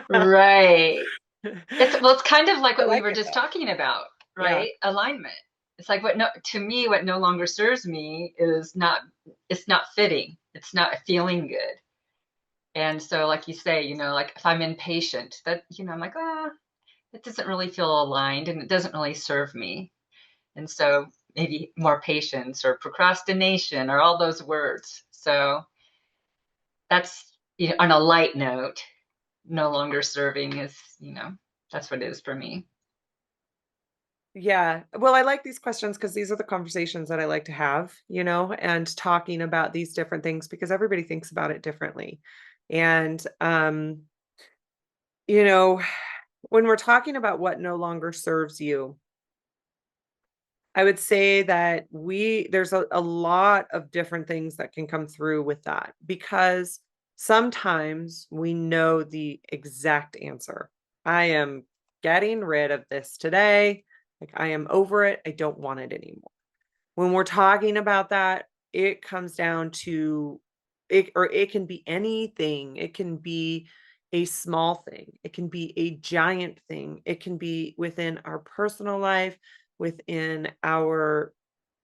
right. It's kind of like I what we like were it just though. talking about, Yeah. right? Alignment. It's like what no longer serves me is not, it's not fitting. It's not feeling good. And so, like you say, like if I'm impatient, that, I'm like, it doesn't really feel aligned and it doesn't really serve me. And so maybe more patience or procrastination or all those words. So that's, on a light note, no longer serving is, that's what it is for me. Yeah. Well, I like these questions because these are the conversations that I like to have, and talking about these different things because everybody thinks about it differently. And you know, when we're talking about what no longer serves you, I would say that there's a lot of different things that can come through with that because sometimes we know the exact answer. I am getting rid of this today. Like I am over it. I don't want it anymore. When we're talking about that, it comes down to it, or it can be anything. It can be a small thing. It can be a giant thing. It can be within our personal life, within our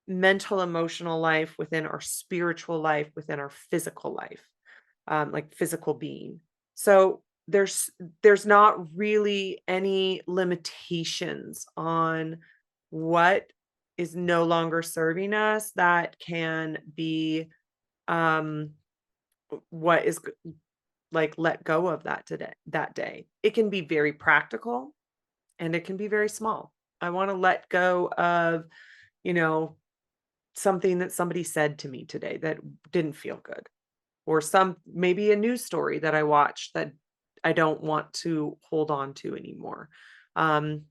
mental, emotional life, within our spiritual life, within our physical life, like physical being. So there's not really any limitations on what is no longer serving us that can be um what is like let go of that day. It can be very practical and it can be very small. I want to let go of, you know, something that somebody said to me today that didn't feel good, or maybe a news story that I watched that I don't want to hold on to anymore. Um,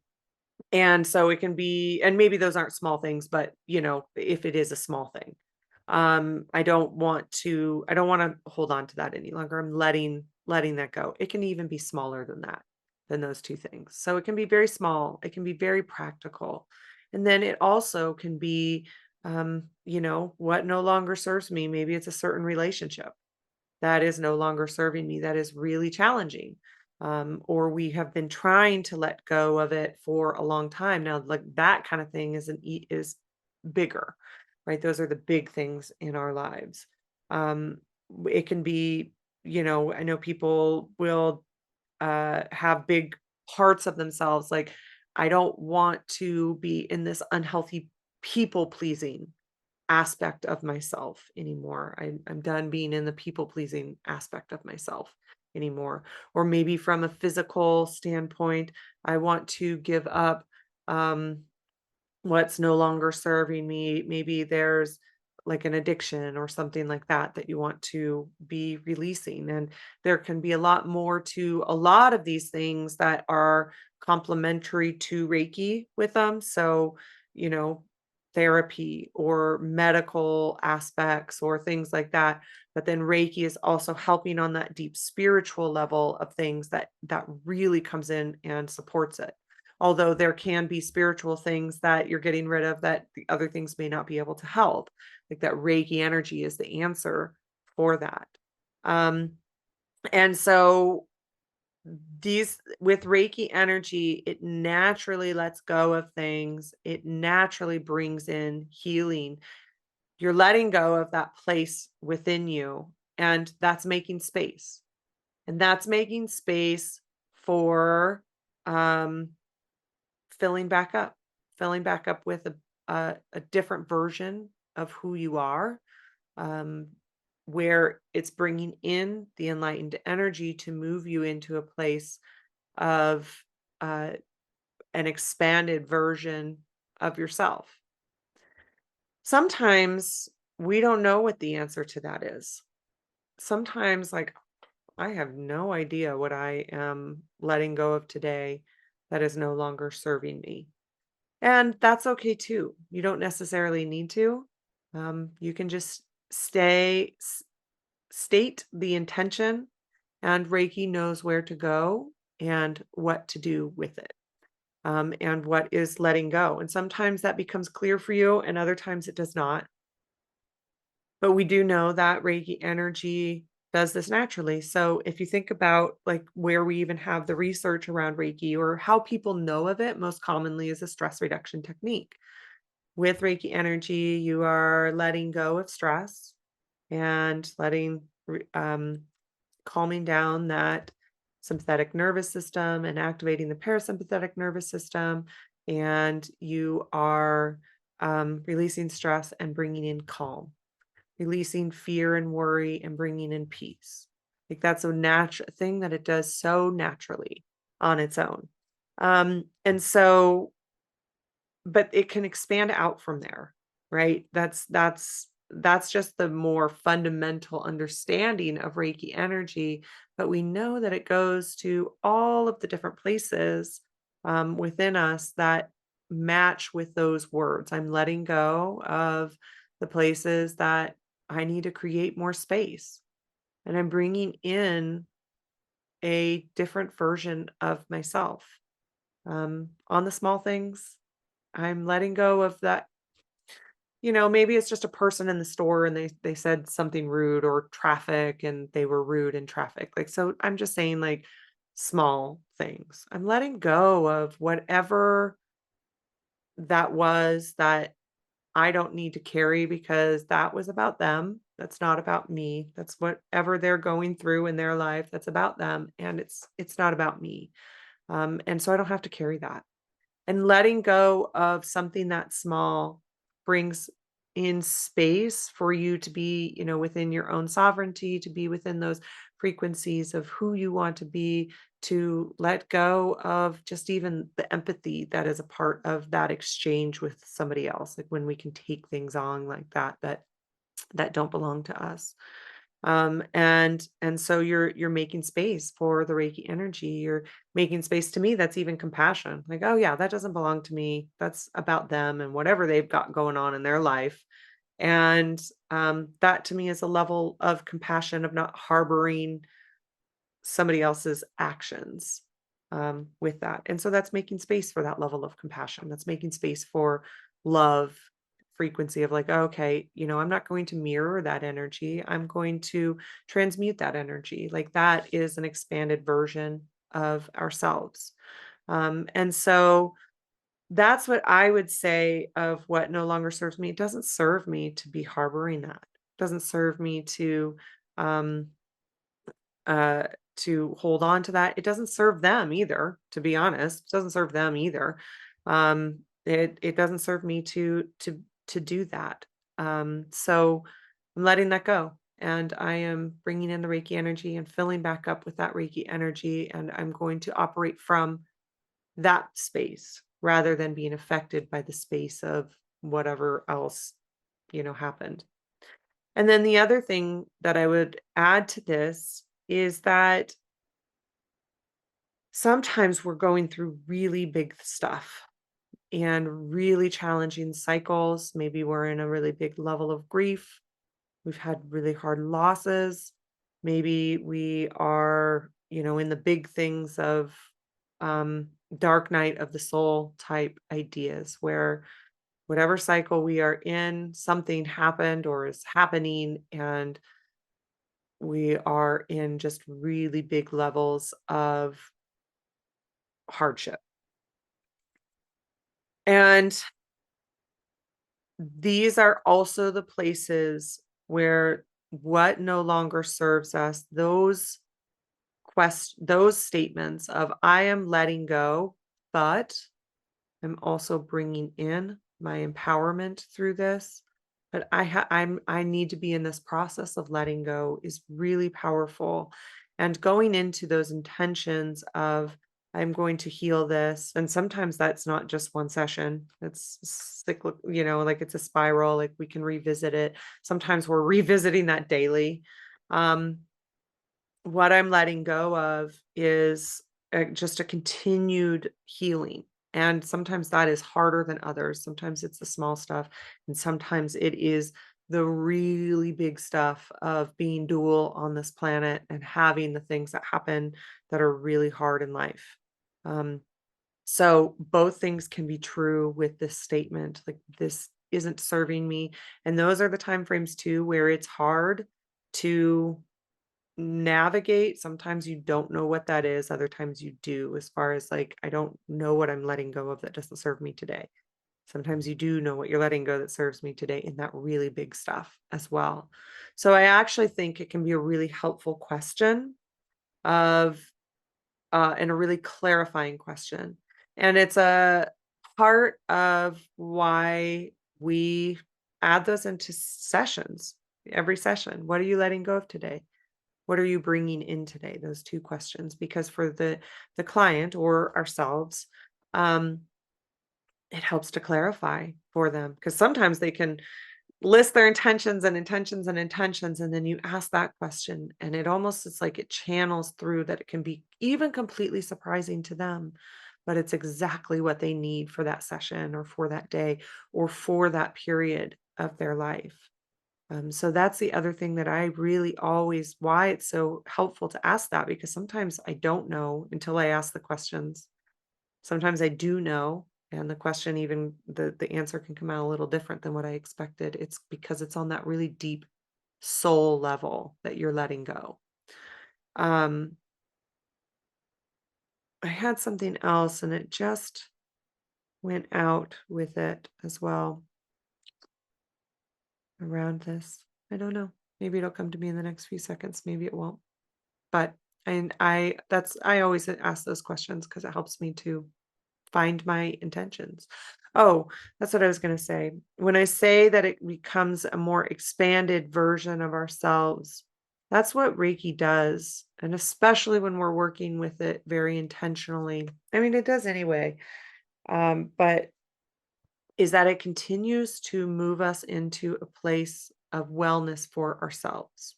and so it can be, and maybe those aren't small things, but if it is a small thing, I don't want to hold on to that any longer. I'm letting that go. It can even be smaller than that, than those two things. So it can be very small, it can be very practical. And then it also can be what no longer serves me. Maybe it's a certain relationship that is no longer serving me, that is really challenging. Or we have been trying to let go of it for a long time now. Like that kind of thing is bigger, right? Those are the big things in our lives. It can be, I know people will have big parts of themselves. Like, I don't want to be in this unhealthy people pleasing aspect of myself anymore. I'm done being in the people pleasing aspect of myself anymore. Or maybe from a physical standpoint, I want to give up um, what's no longer serving me. Maybe there's like an addiction or something like that that you want to be releasing. And there can be a lot more to a lot of these things that are complementary to Reiki with them. So, you know, therapy or medical aspects or things like that. But then Reiki is also helping on that deep spiritual level of things that really comes in and supports it. Although there can be spiritual things that you're getting rid of that the other things may not be able to help. Like that Reiki energy is the answer for that. Um, and so these with Reiki energy, it naturally lets go of things. It naturally brings in healing. You're letting go of that place within you, and that's making space. And that's making space for um filling back up with a different version of who you are, um, where it's bringing in the enlightened energy to move you into a place of uh, an expanded version of yourself. Sometimes we don't know what the answer to that is. Sometimes, like, I have no idea what I am letting go of today that is no longer serving me. And that's okay too. You don't necessarily need to. You can just state the intention, and Reiki knows where to go and what to do with it, and what is letting go. And sometimes that becomes clear for you, and other times it does not. But we do know that Reiki energy does this naturally. So if you think about like where we even have the research around Reiki or how people know of it, most commonly is a stress reduction technique. With Reiki energy, you are letting go of stress and calming down that sympathetic nervous system and activating the parasympathetic nervous system. And you are releasing stress and bringing in calm, releasing fear and worry and bringing in peace. Like that's a natural thing that it does so naturally on its own. And so but it can expand out from there, right? That's just the more fundamental understanding of Reiki energy, but we know that it goes to all of the different places within us that match with those words. I'm letting go of the places that I need to create more space, and I'm bringing in a different version of myself. On the small things, I'm letting go of that. Maybe it's just a person in the store and they said something rude or traffic and they were rude in traffic. Like, so I'm just saying like small things. I'm letting go of whatever that was that I don't need to carry because that was about them. That's not about me. That's whatever they're going through in their life. That's about them. And it's not about me. And so I don't have to carry that. And letting go of something that small brings in space for you to be, within your own sovereignty, to be within those frequencies of who you want to be, to let go of just even the empathy that is a part of that exchange with somebody else. Like when we can take things on like that don't belong to us. And so you're making space for the Reiki energy. You're making space, to me, that's even compassion. Like, oh yeah, that doesn't belong to me. That's about them and whatever they've got going on in their life. And that to me is a level of compassion, of not harboring somebody else's actions with that. And so that's making space for that level of compassion. That's making space for love, frequency of like, okay, I'm not going to mirror that energy. I'm going to transmute that energy. Like that is an expanded version of ourselves. And so that's what I would say of what no longer serves me. It doesn't serve me to be harboring that. It doesn't serve me to um, uh, to hold on to that. It doesn't serve them either, to be honest. It doesn't serve them either. It doesn't serve me to do that. So I'm letting that go. And I am bringing in the Reiki energy and filling back up with that Reiki energy. And I'm going to operate from that space rather than being affected by the space of whatever else, happened. And then the other thing that I would add to this is that sometimes we're going through really big stuff and really challenging cycles. Maybe we're in a really big level of grief. We've had really hard losses. Maybe we are, in the big things of dark night of the soul type ideas where whatever cycle we are in, something happened or is happening, and we are in just really big levels of hardship. And these are also the places where what no longer serves us, those statements of I am letting go, but I'm also bringing in my empowerment through this. But I need to be in this process of letting go is really powerful. And going into those intentions of I'm going to heal this. And sometimes that's not just one session. It's cyclic, like it's a spiral, like we can revisit it. Sometimes we're revisiting that daily. What I'm letting go of is just a continued healing. And sometimes that is harder than others. Sometimes it's the small stuff, and sometimes it is the really big stuff of being dual on this planet and having the things that happen that are really hard in life. Um, so both things can be true with this statement, like this isn't serving me. And those are the time frames too where it's hard to navigate. Sometimes you don't know what that is, other times you do, as far as like I don't know what I'm letting go of that doesn't serve me today. Sometimes you do know what you're letting go that serves me today in that really big stuff as well. So I actually think it can be a really helpful question of and a really clarifying question. And it's a part of why we add those into sessions. Every session, what are you letting go of today? What are you bringing in today? Those two questions, because for the client or ourselves, it helps to clarify for them, because sometimes they can list their intentions and intentions and intentions, and then you ask that question and it almost it's like it channels through that it can be even completely surprising to them, but it's exactly what they need for that session or for that day or for that period of their life. So that's the other thing that I really always why it's so helpful to ask that, because sometimes I don't know until I ask the questions. Sometimes I do know, and the question even the answer can come out a little different than what I expected. It's because it's on that really deep soul level that you're letting go. Um, I had something else and it just went out with it as well around this. I don't know. Maybe it'll come to me in the next few seconds. Maybe it won't. But and I always ask those questions because it helps me to find my intentions. Oh, that's what I was going to say. When I say that it becomes a more expanded version of ourselves, that's what Reiki does. And especially when we're working with it very intentionally. I mean, it does anyway. But is that it continues to move us into a place of wellness for ourselves.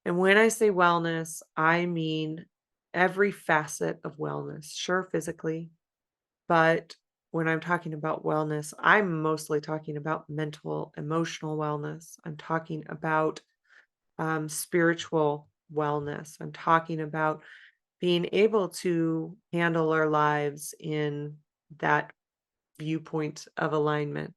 And when I say wellness, I mean every facet of wellness, sure, physically, but when I'm talking about wellness, I'm mostly talking about mental, emotional wellness. I'm talking about spiritual wellness. I'm talking about being able to handle our lives in that viewpoint of alignment,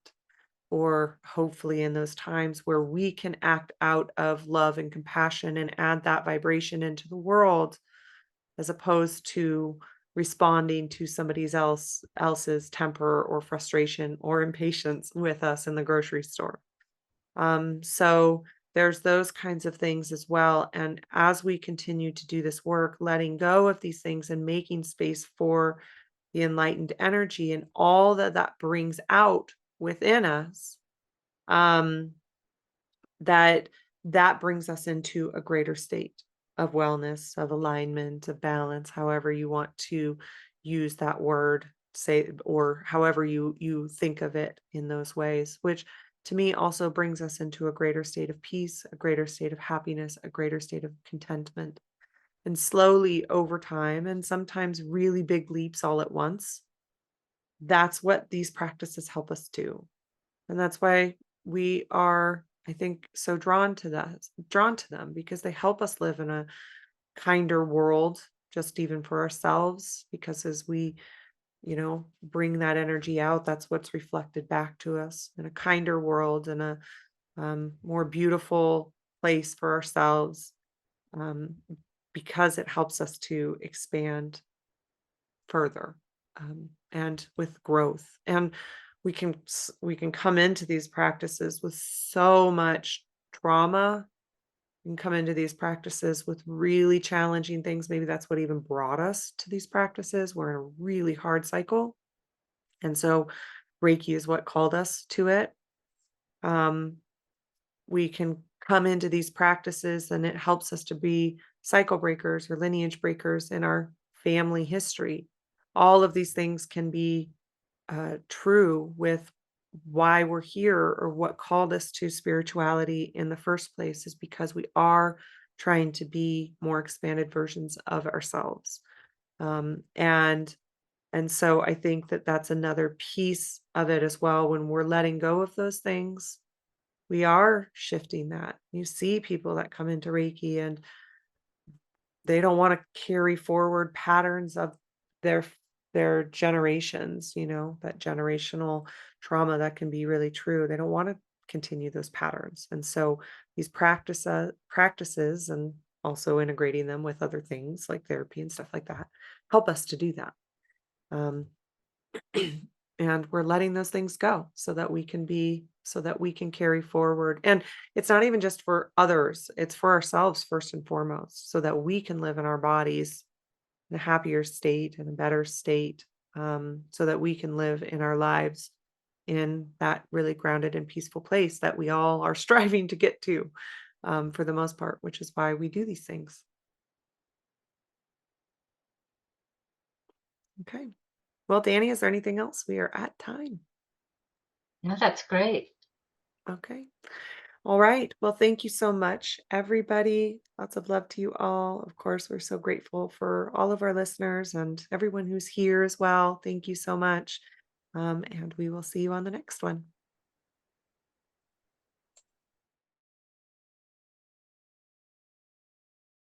or hopefully in those times where we can act out of love and compassion and add that vibration into the world, as opposed to responding to else's temper or frustration or impatience with us in the grocery store. So there's those kinds of things as well. And as we continue to do this work, letting go of these things and making space for the enlightened energy and all that that brings out within us, um, that that brings us into a greater state of wellness, of alignment, of balance, however you want to use that word, say, or however you think of it in those ways, which to me also brings us into a greater state of peace, a greater state of happiness, a greater state of contentment. And slowly over time, and sometimes really big leaps all at once, that's what these practices help us do. And that's why we are, I think, so drawn to them, because they help us live in a kinder world, just even for ourselves, because as we, bring that energy out, that's what's reflected back to us in a kinder world and a more beautiful place for ourselves, um, because it helps us to expand further, and with growth. And we can come into these practices with so much trauma. We can come into these practices with really challenging things. Maybe that's what even brought us to these practices. We're in a really hard cycle, and so Reiki is what called us to it. Um, we can come into these practices, and it helps us to be cycle breakers or lineage breakers in our family history. All of these things can be true with why we're here, or what called us to spirituality in the first place, is because we are trying to be more expanded versions of ourselves. And so I think that that's another piece of it as well. When we're letting go of those things, we are shifting that. You see people that come into Reiki and they don't want to carry forward patterns of their their generations, that generational trauma that can be really true. They don't want to continue those patterns. And so these practices, and also integrating them with other things like therapy and stuff like that, help us to do that. Um, and we're letting those things go so that we can carry forward. And it's not even just for others, it's for ourselves first and foremost, so that we can live in our bodies in a happier state and a better state, so that we can live in our lives in that really grounded and peaceful place that we all are striving to get to, for the most part, which is why we do these things. Okay. Well, Danny, is there anything else? We are at time. No, that's great. Okay. All right. Well, thank you so much, everybody. Lots of love to you all. Of course, we're so grateful for all of our listeners and everyone who's here as well. Thank you so much. And we will see you on the next one.